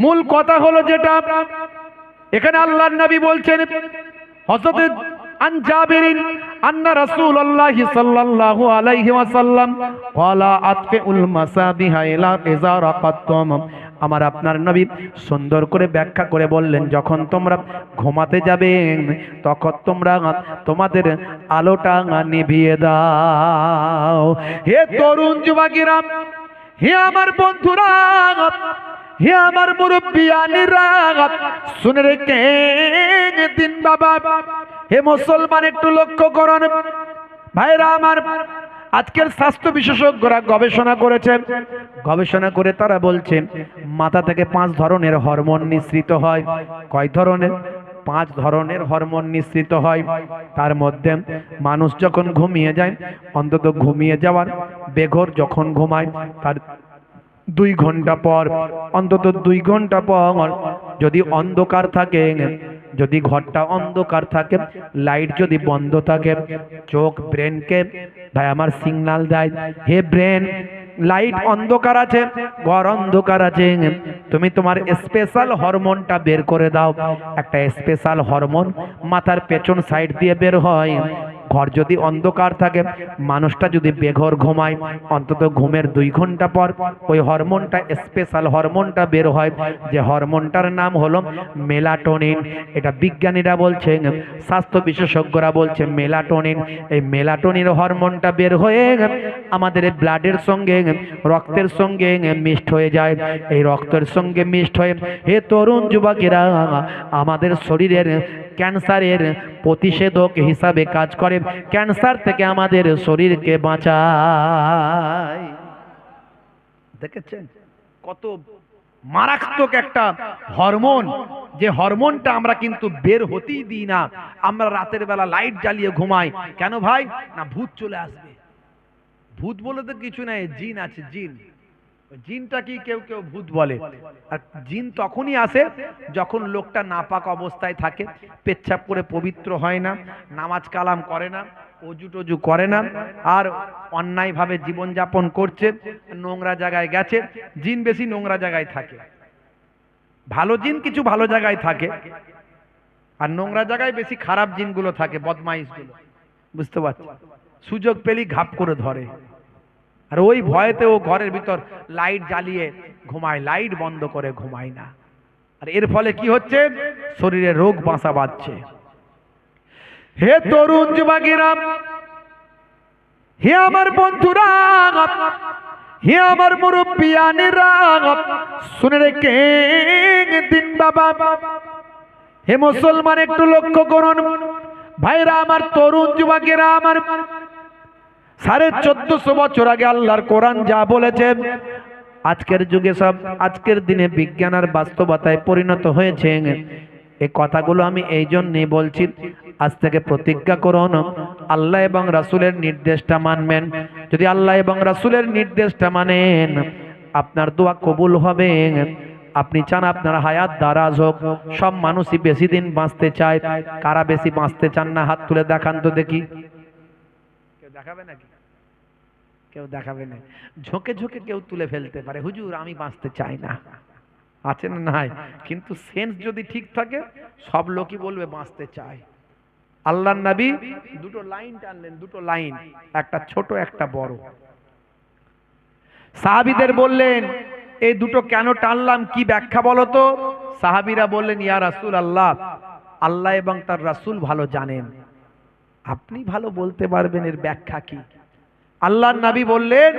Speaker 1: মূল কথা হলো যেটা এখানে আল্লাহর নবী বলছেন, হযরত আন জাবিরিন আন্না রাসূলুল্লাহ সাল্লাল্লাহু আলাইহি ওয়াসাল্লাম ক্বালা আতফিউল মাসাবিহা ইযা রাকাতুম। আমার আপনার নবী সুন্দর করে ব্যাখ্যা করে বললেন, যখন তোমরা ঘুমাতে যাবে তখন তোমরা তোমাদের আলোটা নিভিয়ে দাও। হে তরুণ যুবকেরা, হে আমার বন্ধুরা, হে আমার মুরব্বিয়ানিরা, শুনে রেখেন দিন বাবা, হে মুসলমান একটু লক্ষ্য করুন ভাইরা আমার। আজকের স্বাস্থ্য বিশেষজ্ঞরা গবেষণা করেছেন, গবেষণা করে তারা বলছেন মাথা থেকে 5 ধরনের হরমোন নিঃসৃত হয়। কয় ধরনের? 5 ধরনের হরমোন নিঃসৃত হয়। তার মধ্যে মানুষ যখন ঘুমিয়ে যায়, অন্তত ঘুমিয়ে যাওয়ার বেঘর যখন ঘুমায় তার 2 ঘন্টা পর, অন্তত 2 ঘন্টা পর যদি অন্ধকার থাকে, যদি ঘরটা অন্ধকার থাকে, লাইট যদি বন্ধ থাকে, চোখ ব্রেনকে ভাই আমার সিগন্যাল দেয়, হে ব্রেন লাইট অন্ধকার আছে, ঘর অন্ধকার আছে, তুমি তোমার স্পেশাল হরমোনটা বের করে দাও। একটা স্পেশাল হরমোন মাথার পেছন সাইড দিয়ে বের হয়। ঘর যদি অন্ধকার থাকে, মানুষটা যদি বেঘর ঘুমায়, অন্তত ঘুমের 2 ঘন্টা পর ওই হরমোনটা, স্পেশাল হরমোনটা বের হয়, যে হরমোনটার নাম হলো মেলাটোনিন। এটা বিজ্ঞানীরা বলছেন, স্বাস্থ্য বিশেষজ্ঞরা বলছে মেলাটোনিন। এই মেলাটোনিন হরমোনটা বের হয়ে আমাদের ব্লাডের সঙ্গে, রক্তের সঙ্গে মিক্সড হয়ে যায়। এই রক্তের সঙ্গে মিক্সড হয়ে হে তরুণ যুবকেরা আমাদের শরীরের ক্যান্সারের প্রতিষেধক হিসাবে কাজ করে, ক্যান্সার থেকে আমাদের শরীরকে বাঁচায়। দেখেছেন কত মারাত্মক একটা হরমোন, যে হরমোনটা আমরা কিন্তু বের হতেই দিই না। আমরা রাতের বেলা লাইট জ্বালিয়ে ঘুমাই কেন ভাই? না ভূত চলে আসবে। ভূত বলে তো কিছু নাই, জিন আছে, জিন। জিনটা কি কেউ কেউ ভূত বলে। আর জিন তখনই আসে যখন লোকটা নাপাক অবস্থায় থাকে, পেচ্ছাপ করে পবিত্র হয় না, নামাজ কালাম করে না, অজু টজু করে না, আর অন্যায়ভাবে জীবনযাপন করছে, নোংরা জায়গায় গেছে। জিন বেশি নোংরা জায়গায় থাকে। ভালো জিন কিছু ভালো জায়গায় থাকে, আর নোংরা জায়গায় বেশি খারাপ জিনগুলো থাকে, বদমাইশগুলো। বুঝতে পারছি? সুযোগ পেলেই ঘাপ করে ধরে, আর ওই ভয়েতে ও ঘরের ভিতর লাইট জ্বালিয়ে ঘুমায়, লাইট বন্ধ করে ঘুমায় না। আর এর ফলে কি হচ্ছে? শরীরে রোগ বাসা বাঁধছে। হে তরুণ যুবকেরা, হে আমার বন্ধুরা, হে আমার মুরব্বিয়ানেরা, শুনে রেখেন দিন বাবা, হে মুসলমান একটু লক্ষ্য করুন ভাইরা আমার, তরুণ যুবকেরা আমার। 1450 বছর আগে আল্লাহর কোরআন যা বলেছে, আজকের যুগে সব, আজকের দিনে বিজ্ঞান আর বাস্তবতায় পরিণত হয়েছে। এই কথাগুলো আমি এই জন্যই বলছি, আজ থেকে প্রতিজ্ঞা করুন আল্লাহ এবং রাসূলের নির্দেশটা মানবেন। যদি আল্লাহ এবং রাসূলের নির্দেশটা মানেন, আপনার দোয়া কবুল হবে। আপনি চান আপনার হায়াত দারাজ হোক। সব মানুষই বেশি দিন বাঁচতে চায়। কারা বেশি বাঁচতে চান না? হাত তুলে দেখান তো দেখি। দেখাবে নাকি? কেউ দেখাবে না। ঝোঁকে ঝোঁকে কেউ তুলে ফেলতে পারে, হুজুর আমি বাঁচতে চাই না, আছে না নাই? কিন্তু সেন্স যদি ঠিক থাকে সব লোকই বলবে বাঁচতে চায়। আল্লাহর নবী দুটো লাইন টানলেন, দুটো লাইন, একটা ছোট একটা বড়। সাহাবীদের বললেন এই দুটো কেন টানলাম, কি ব্যাখ্যা বলো তো? সাহাবীরা বললেন ইয়া রাসূলুল্লাহ, আল্লাহ এবং তার রাসূল ভালো জানেন, আপনি ভালো বলতে পারবেন এর ব্যাখ্যা কি? আল্লাহর নবী বললেন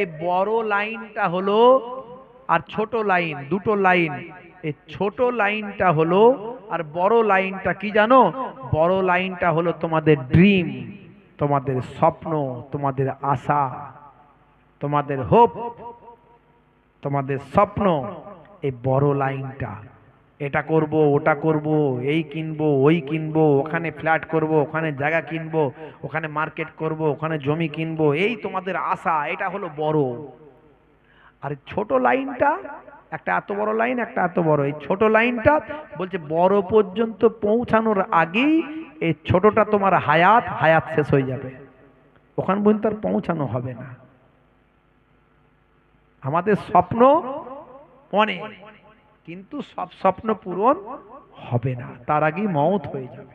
Speaker 1: এই বড় লাইনটা হলো আর ছোট লাইন, দুটো লাইন, এই ছোট লাইনটা হলো আর বড় লাইনটা কি জানো? বড় লাইনটা হলো তোমাদের ড্রিম, তোমাদের স্বপ্ন, তোমাদের আশা, তোমাদের হোপ, তোমাদের স্বপ্ন। এই বড় লাইনটা, এটা করব, ওটা করব, এই কিনবো, ওই কিনবো, ওখানে ফ্ল্যাট করব, ওখানে জায়গা কিনবো, ওখানে মার্কেট করব, ওখানে জমি কিনবো, এই তোমাদের আশা, এটা হলো বড়। আর ছোট লাইনটা, একটা এত বড় লাইন, একটা এত বড়, এই ছোট লাইনটা বলছে বড় পর্যন্ত পৌঁছানোর আগেই এই ছোটটা তোমার হায়াত, হায়াত শেষ হয়ে যাবে, ওখান পর্যন্ত আর পৌঁছানো হবে না। আমাদের স্বপ্ন অনেক, কিন্তু সব স্বপ্ন পূরণ হবে না, তার আগেই মওত হয়ে যাবে।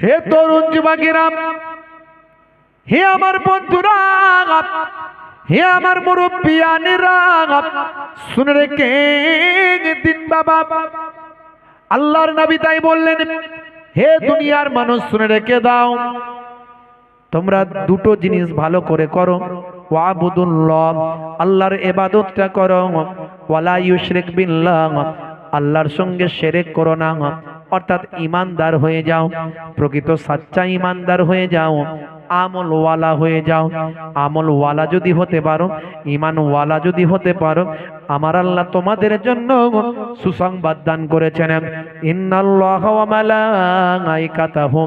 Speaker 1: হে তরুণ যুবকেরা, হে আমার বন্ধুরা, হে আমার মুরব্বিয়ানেরা, শুনে রেখে দিন বাবা, আল্লাহর নবী তাই বললেন হে দুনিয়ার মানুষ শুনে রেখে দাও, তোমরা দুটো জিনিস ভালো করে করো, ওয়াবুদুল্লাহ, আল্লাহর ইবাদতটা করো, ওয়ালা ইউশরিক বিল্লাহ, আল্লাহর সঙ্গে শিরক করো না, অর্থাৎ ঈমানদার হয়ে যাও, প্রকৃত সাচ্চা ঈমানদার হয়ে যাও, আমল ওয়ালা হয়ে যাও। আমল ওয়ালা যদি হতে পারো, ঈমান ওয়ালা যদি হতে পারো, আমার আল্লাহ তোমাদের জন্য সুসংবাদ দান করেছেন, ইন্নাল্লাহা ওয়া মালাইকাতাহু,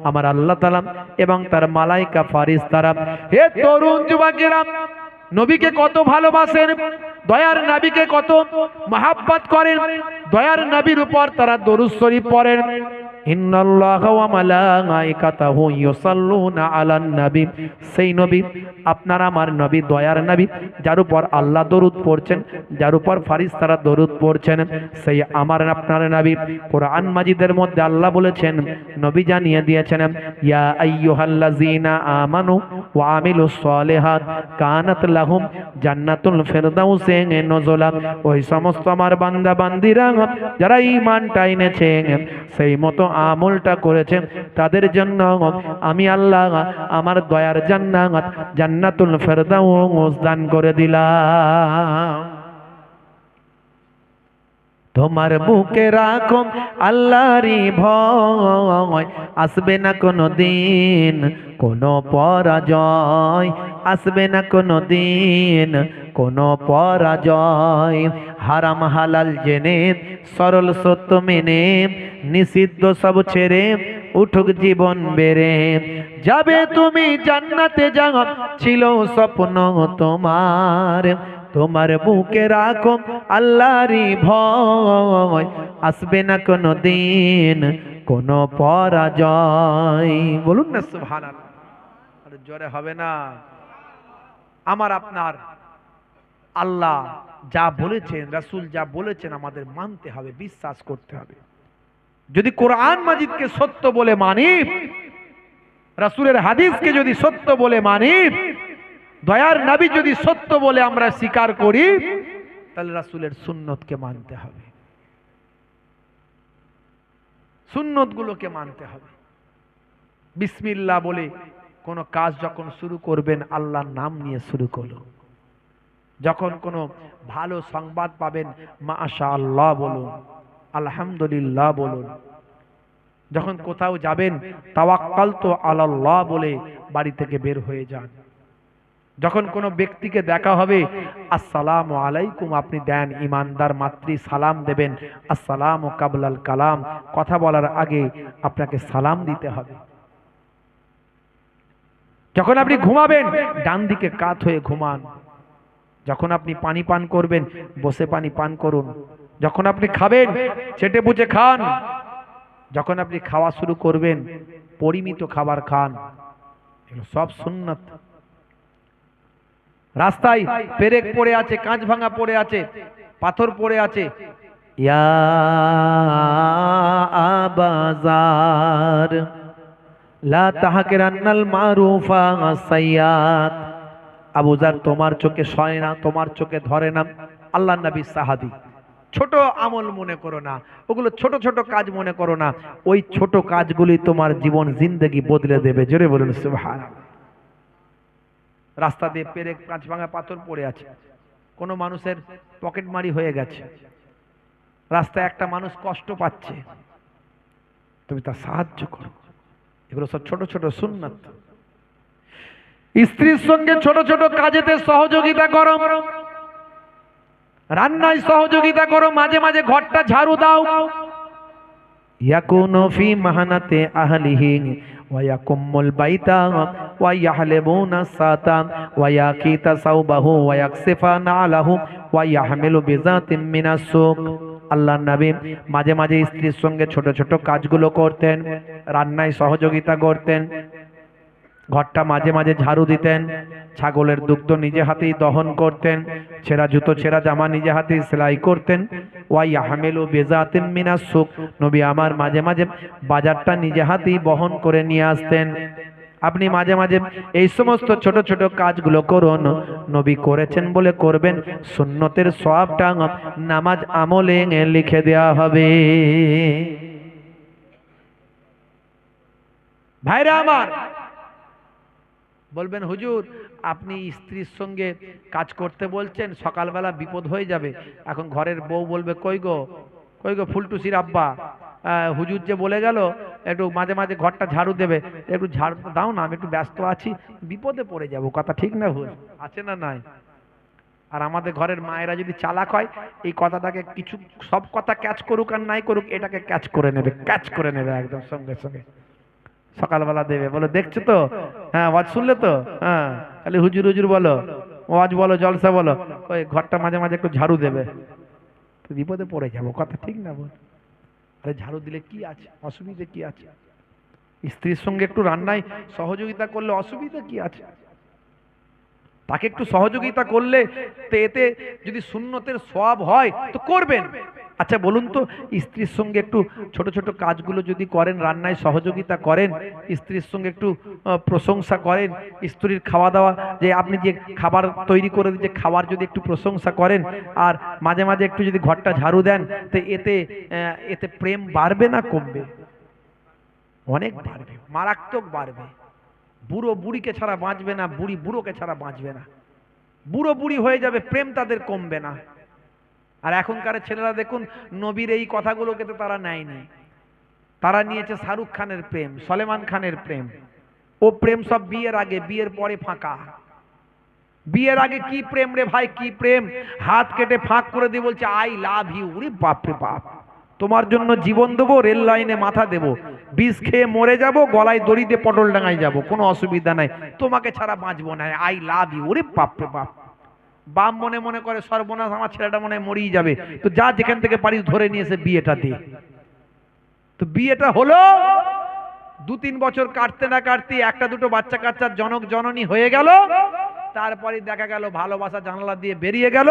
Speaker 1: আমার আল্লাহ তাআলা এবং তার মালাইকা ফারিস্তারা। হে তরুণ যুবকেরা, নবীকে কত ভালোবাসেন, দয়ার নবীকে কত মহব্বত করেন, দয়ার নবীর উপর তারা দরুদ শরীফ পড়েন। ইন্নাল্লাহা ওয়া মালাইকাতাহু ইউসাল্লুনা আলান নবী, সেই নবী আপনার আমার নবী, দয়ার নবী, যার উপর আল্লাহ দরুদ পড়ছেন, যার উপর ফারিস্তারা দরুদ পড়ছেন, সেই আমার আপনার নবী। কোরআন মাজিদের মধ্যে আল্লাহ বলেছেন, নবী জানিয়ে দিয়েছেন, ইয়া আইয়ুহাল্লাযীনা আমানু ওয়া আমিলুস সালিহাত কানাত লাহুম জান্নাতুল ফিরদাউসে নুজুলা, ওই সমস্ত আমার বান্দা বান্দিরা যারা ঈমানটা এনেছে, সেই মতো আমলটা করেছে, তাদের জন্য আমি আল্লাহ আমার দয়ার জান্নাত, জান্নাতুল ফিরদাউস দান করে দিলাম। তোমার বুকে রাখো আল্লাহরই ভয়, আসবে না কোনো দিন কোনো পরাজয়, আসবে না কোনো দিন কোনো পরাজয়। হারাম হালাল জেনে, সরল সত্য মেনে, নিষিদ্ধ সব ছেড়ে উঠুক জীবন বেড়ে, যাবে তুমি জান্নাতে, যাও ছিল স্বপ্ন তোমার। তোমার বুকে রাখো আল্লাহরই ভয়, আসবে না কোনো দিন কোনো পরাজয়। বলুন না সুবহানাল্লাহ, আর জোরে হবে না? আমার আপনার আল্লাহ যা বলেছেন, রাসূল যা বলেছেন, আমাদের মানতে হবে, বিশ্বাস করতে হবে। যদি কোরআন মাজিদকে সত্য বলে মানি, রাসূলের হাদিসকে যদি সত্য বলে মানি, দয়ার নবী যদি সত্য বলে আমরা স্বীকার করি, তাহলে রাসূলের সুন্নতকে মানতে হবে, সুন্নতগুলোকে মানতে হবে। বিসমিল্লাহ বলে কোনো কাজ যখন শুরু করবেন, আল্লাহর নাম নিয়ে শুরু করুন। যখন কোনো ভালো সংবাদ পাবেন, মাশাআল্লাহ বলুন, আলহামদুলিল্লাহ বলুন। যখন কোথাও যাবেন, তাওয়াক্কালতু আলাল্লাহ বলে বাড়ি থেকে বের হয়ে যান। যখন কোনো ব্যক্তিকে দেখা হবে, আসসালামু আলাইকুম আপনি দেন, ইমানদার মাতৃ সালাম দেবেন, আসসালামু কাবলাল কালাম, কথা বলার আগে আপনাকে সালাম দিতে হবে। যখন আপনি ঘুমাবেন, ডান দিকে কাত হয়ে ঘুমান। যখন আপনি পানি পান করবেন, বসে পানি পান করুন। যখন আপনি খাবেন, চেটে পুচে খান। যখন আপনি খাওয়া শুরু করবেন, পরিমিত খাবার খান। সব সুন্নাত। রাস্তায় পেরেক পড়ে আছে, কাঁচ ভাঙা পড়ে আছে, পাথর পড়ে আছে, ইয়া আবাজার লা তাহকিরান্নাল মারুফা সাইয়াত। আবু জার তোমার চোখে সয় না, তোমার চোখে ধরে না। আল্লাহর নবী সাহাবী। ছোট আমল মনে করো না, ওগুলো ছোট ছোট কাজ মনে করো না, ওই ছোট কাজগুলি তোমার জীবন জিন্দেগি বদলে দেবে। জোরে বলুন সুবহানাল্লাহ। রাস্তা দিয়ে পেরেক কাঁচ ভাঙা পাথর পড়ে আছে, কোনো মানুষের পকেট মারি হয়ে গেছে, রাস্তায় একটা মানুষ কষ্ট পাচ্ছে, তুমি তার সাহায্য করো। এগুলো সব ছোট ছোট সুন্নাত। স্ত্রীর সঙ্গে ছোট ছোট কাজেতে সহযোগিতা করো, রান্নায় সহযোগিতা করো, মাঝে মাঝে ঘরটা ঝাড়ু দাও। ইয়াকুনু ফি মাহানাতি আহলিহি ওয়া ইয়াকুমুল বাইতা ওয়া ইয়াহলিবুনা সাতা ওয়া ইয়াকিতা সাওবাহু ওয়া ইয়াকসিফা নালাহু ওয়া ইয়াহমিলু বিজাতিম মিনাস সুক। আল্লাহর নবী মাঝে মাঝে স্ত্রীর সঙ্গে ছোট ছোট কাজগুলো করতেন, রান্নায় সহযোগিতা করতেন, ঘরটা মাঝে মাঝে ঝাড়ু দিতেন, ছাগলের দুগ্ধ নিজে হাতেই দহন করতেন, ছেঁড়া জুতো ছেঁড়া জামা নিজে হাতেই সেলাই করতেন। ওয়া ইয়াহমিলু বিজাতিম মিনাস সুক, নবী আমার মাঝে মাঝে বাজারটা নিজে হাতেই বহন করে নিয়ে আসতেন। আপনি মাঝে মাঝে এই সমস্ত ছোট ছোট কাজগুলো করুন, নবী করেছেন বলে করবেন, সুন্নতের সওয়াবটা নামাজ আমলে লিখে দেওয়া হবে। ভাইরা আমার, বলবেন হুজুর আপনি স্ত্রীর সঙ্গে কাজ করতে বলছেন, সকালবেলা বিপদ হয়ে যাবে। এখন ঘরের বউ বলবে কই গো ফুলটুসির আব্বা, হুজুর যে বলে গেল একটু মাঝে মাঝে ঘরটা ঝাড়ু দেবে, একটু ঝাড়ু দাও না, আমি একটু ব্যস্ত আছি, বিপদে পড়ে যাব। কথা ঠিক না ভুল? আছে না নাই? আর আমাদের ঘরের মায়েরা যদি চালাক হয়, এই কথাটাকে কিছু, সব কথা ক্যাচ করুক আর নাই করুক, এটাকে ক্যাচ করে নেবে একদম সঙ্গে সঙ্গে। সকালবেলা দেবে, বলো দেখছো তো, হ্যাঁ ওয়াজ শুনলে তো, হ্যাঁ খালি হুজুর হুজুর বলো, ওয়াজ বলো, জলসা বলো, ওই ঘরটা মাঝে মাঝে একটু ঝাড়ু দেবে, তো বিপদে পড়ে যাবো। কথা ঠিক না বল? আরে ঝাড়ু দিলে কি আছে, অসুবিধা কি আছে? স্ত্রীর সঙ্গে একটু রান্নায় সহযোগিতা করলে অসুবিধা কি আছে? তাকে একটু সহযোগিতা করলে তো এতে যদি সুন্নতের সওয়াব হয় তো করবেন। আচ্ছা বলুন তো, স্ত্রীর সঙ্গে একটু ছোট ছোট কাজগুলো যদি করেন, রান্নায় সহযোগিতা করেন, স্ত্রীর সঙ্গে একটু প্রশংসা করেন, স্ত্রীর খাওয়া দাওয়া, যে আপনি যে খাবার তৈরি করে দিচ্ছে খাবার যদি একটু প্রশংসা করেন, আর মাঝে মাঝে একটু যদি ঘরটা ঝাড়ু দেন, তো এতে প্রেম বাড়বে না কমবে? অনেক বাড়বে, মারাত্মক বাড়বে। বুড়ো বুড়িকে ছাড়া বাঁচবে না, বুড়ি বুড়োকে ছাড়া বাঁচবে না, বুড়ো বুড়ি হয়ে যাবে, প্রেম তাদের কমবে না। আর এখনকার ছেলেরা দেখুন, নবীর এই কথাগুলোকে তো তারা নেয়নি, তারা নিয়েছে শাহরুখ খানের প্রেম, সলমান খানের প্রেম। ও প্রেম সব বিয়ের আগে, বিয়ের পরে ফাঁকা। বিয়ের আগে কি প্রেম রে ভাই, কি প্রেম! হাত কেটে ফাঁক করে দিয়ে বলছে আই লাভ ইউ। ওরে বাপ রে বাপ, তোমার জন্য জীবন দেবো, রেল লাইনে মাথা দেবো, বিষ খেয়ে মরে যাব, গলায় দড়ি দিয়ে পটল ডাঙায় যাব, কোনো অসুবিধা নাই, তোমাকে ছাড়া বাঁচবো না, আই লাভ ইউ। ওরে বাপ রে বাপ! বাপ মনে মনে করে সর্বনাশ, আমার ছেলেটা মনে হয় মরেই যাবে, তো যা যেখান থেকে পারিস ধরে নিয়ে এসে বিয়েটা দে। তো বিয়েটা হলো, 2-3 বছর কাটতে না কাটতে একটা দুটো বাচ্চা কাচ্চার জনক জননী হয়ে গেল, তারপরে দেখা গেল ভালোবাসা জানালা দিয়ে বেরিয়ে গেল,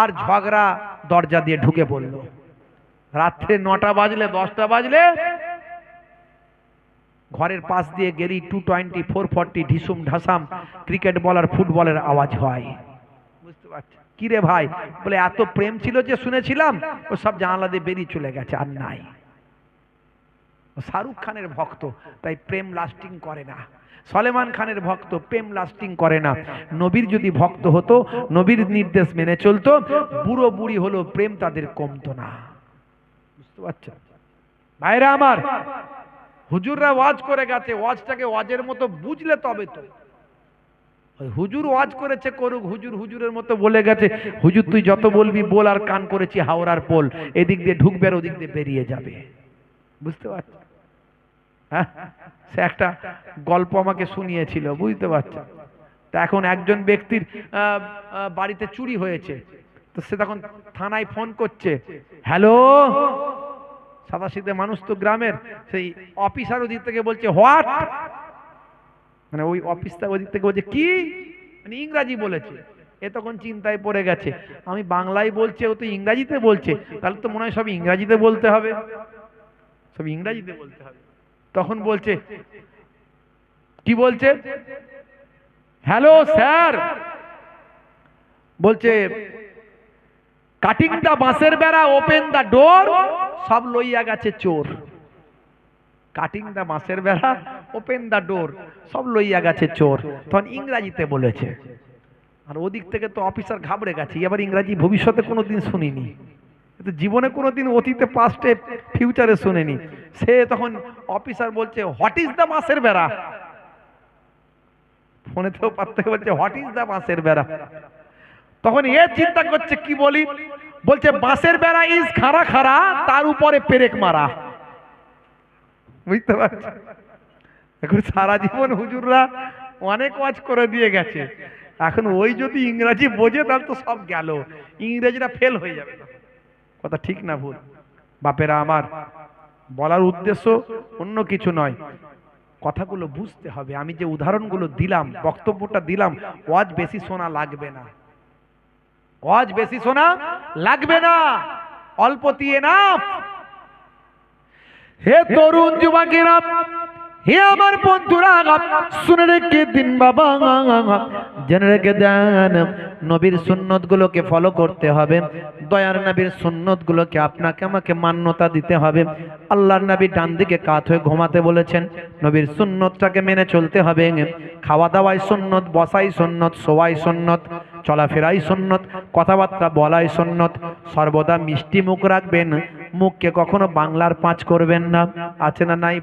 Speaker 1: আর ঝগড়া দরজা দিয়ে ঢুকে পড়লো। রাত্রে 9টা বাজলে 10টা বাজলে ঘরের পাশ দিয়ে গেলি 220 440 ঢিসুম ঢাসাম ক্রিকেট বলার ফুটবলের আওয়াজ হয়। বুঝতে পারছি কি রে ভাই? বলে এত প্রেম ছিল যে শুনেছিলাম, ও সব জানালা দিয়ে বেরিয়ে চলে গেছে, আর নাই। শাহরুখ খানের ভক্ত, তাই প্রেম লাস্টিং করে না। সলমান খানের ভক্ত, প্রেম লাস্টিং করে না। নবীর যদি ভক্ত হতো, নবীর নির্দেশ মেনে চলতো, বুড়ো বুড়ি হলো প্রেম তাদের কমতো না। বুঝতে পারছেন ভাইরা আমার? হুজুররা ওয়াজ করে গেছে, ওয়াজটাকে ওয়াজের মতো বুঝলে তবে তো। হুজুর ওয়াজ করেছে করুক, হুজুর হুজুরের মতো বলে গেছে, হুজুর তুই যত বলবি বল, আর কান করেছি হাওড়ার পোল, এদিক দিয়ে ঢুকবে আর ওদিক দিয়ে বেরিয়ে যাবে। বুঝতে পারছেন? হ্যাঁ, সে একটা গল্প আমাকে শুনিয়েছিল, বুঝতে পারছেন? তা এখন একজন ব্যক্তির বাড়িতে চুরি হয়েছে, তো সে তখন থানায় ফোন করছে, হ্যালো, সাদাসিধে মানুষ তো গ্রামের, সেই অফিসার ওদিক থেকে বলছে হোয়াট, মানে ওই অফিসটা ওই দিক থেকে বলছে কি, মানে ইংরাজি বলেছে। এ তখন চিন্তায় পড়ে গেছে, আমি বাংলায় বলছি, ও তো ইংরাজিতে বলছে, তাহলে তো মনে হয় সব ইংরাজিতে বলতে হবে, সব ইংরাজিতে বলতে হবে। তখন বলছে, কি বলছে, হ্যালো স্যার, বলছে কাটিং দা বাঁশের বেড়া, ওপেন দা ডোর, সব লইয়া গেছে চোর। কাটিং দা বাঁশের বেড়া, ওপেন দা ডোর, সব লইয়া গেছে চোর। তখন ইংরাজিতে বলেছে। আর ওদিক থেকে তো অফিসার ঘাবড়ে গেছে, এবার ইংরাজি ভবিষ্যতে কোনোদিন শুনিনি, তো জীবনে কোনোদিন অতীতে পাস্টে ফিউচারে শুনেনি। সে তখন অফিসার বলছে হোয়াট ইজ দা বাঁশের বেড়া, ফোনেতেও পারতে বলছে হোয়াট ইজ দা বাঁশের বেড়া। তখন এ চিন্তা করছে কি বলি, বলছে বাঁশের বেড়া ইজ খাড়া খাড়া, তার উপরে পেরেক মারা। বুঝতে পারছি, এখন সারা জীবন হুজুররা অনেক ওয়াজ করে দিয়ে গেছে, এখন ওই যদি ইংরেজি বোঝে তাহলে তো সব গেল, ইংরেজিটা ফেল হয়ে যাবে। কথা ঠিক না ভুল? বাপেরা আমার, বলার উদ্দেশ্য অন্য কিছু নয়, কথাগুলো বুঝতে হবে। আমি যে উদাহরণগুলো দিলাম, বক্তব্যটা দিলাম, ওয়াজ বেশি শোনা লাগবে না, ওয়াজ বেশি শোনা লাগবে না, অল্প দিয়ে না। হে তরুণ যুবকেরা, হে আমার বন্ধুরা, শুনে রেখে দিন বাবা, জেনে রেখে দেন, নবীর সুন্নত গুলোকে ফলো করতে হবে, দয়ার নবীর সুন্নত গুলোকে আপনাকে আমাকে মান্যতা দিতে হবে। আল্লাহর নবী ডান দিকে কাত হয়ে ঘুমাতে বলেছেন, নবীর সুন্নতটাকে মেনে চলতে হবে। খাওয়া দাওয়াই সুন্নত, বসাই সুন্নত, শোয়াই সুন্নত, চলাফেরাই সুন্নত, কথাবার্তা বলাই সুন্নত। সর্বদা মিষ্টি মুখ রাখবেন, মুখকে কখনো বাংলার পাঁচ করবেন না, আছে না নাই?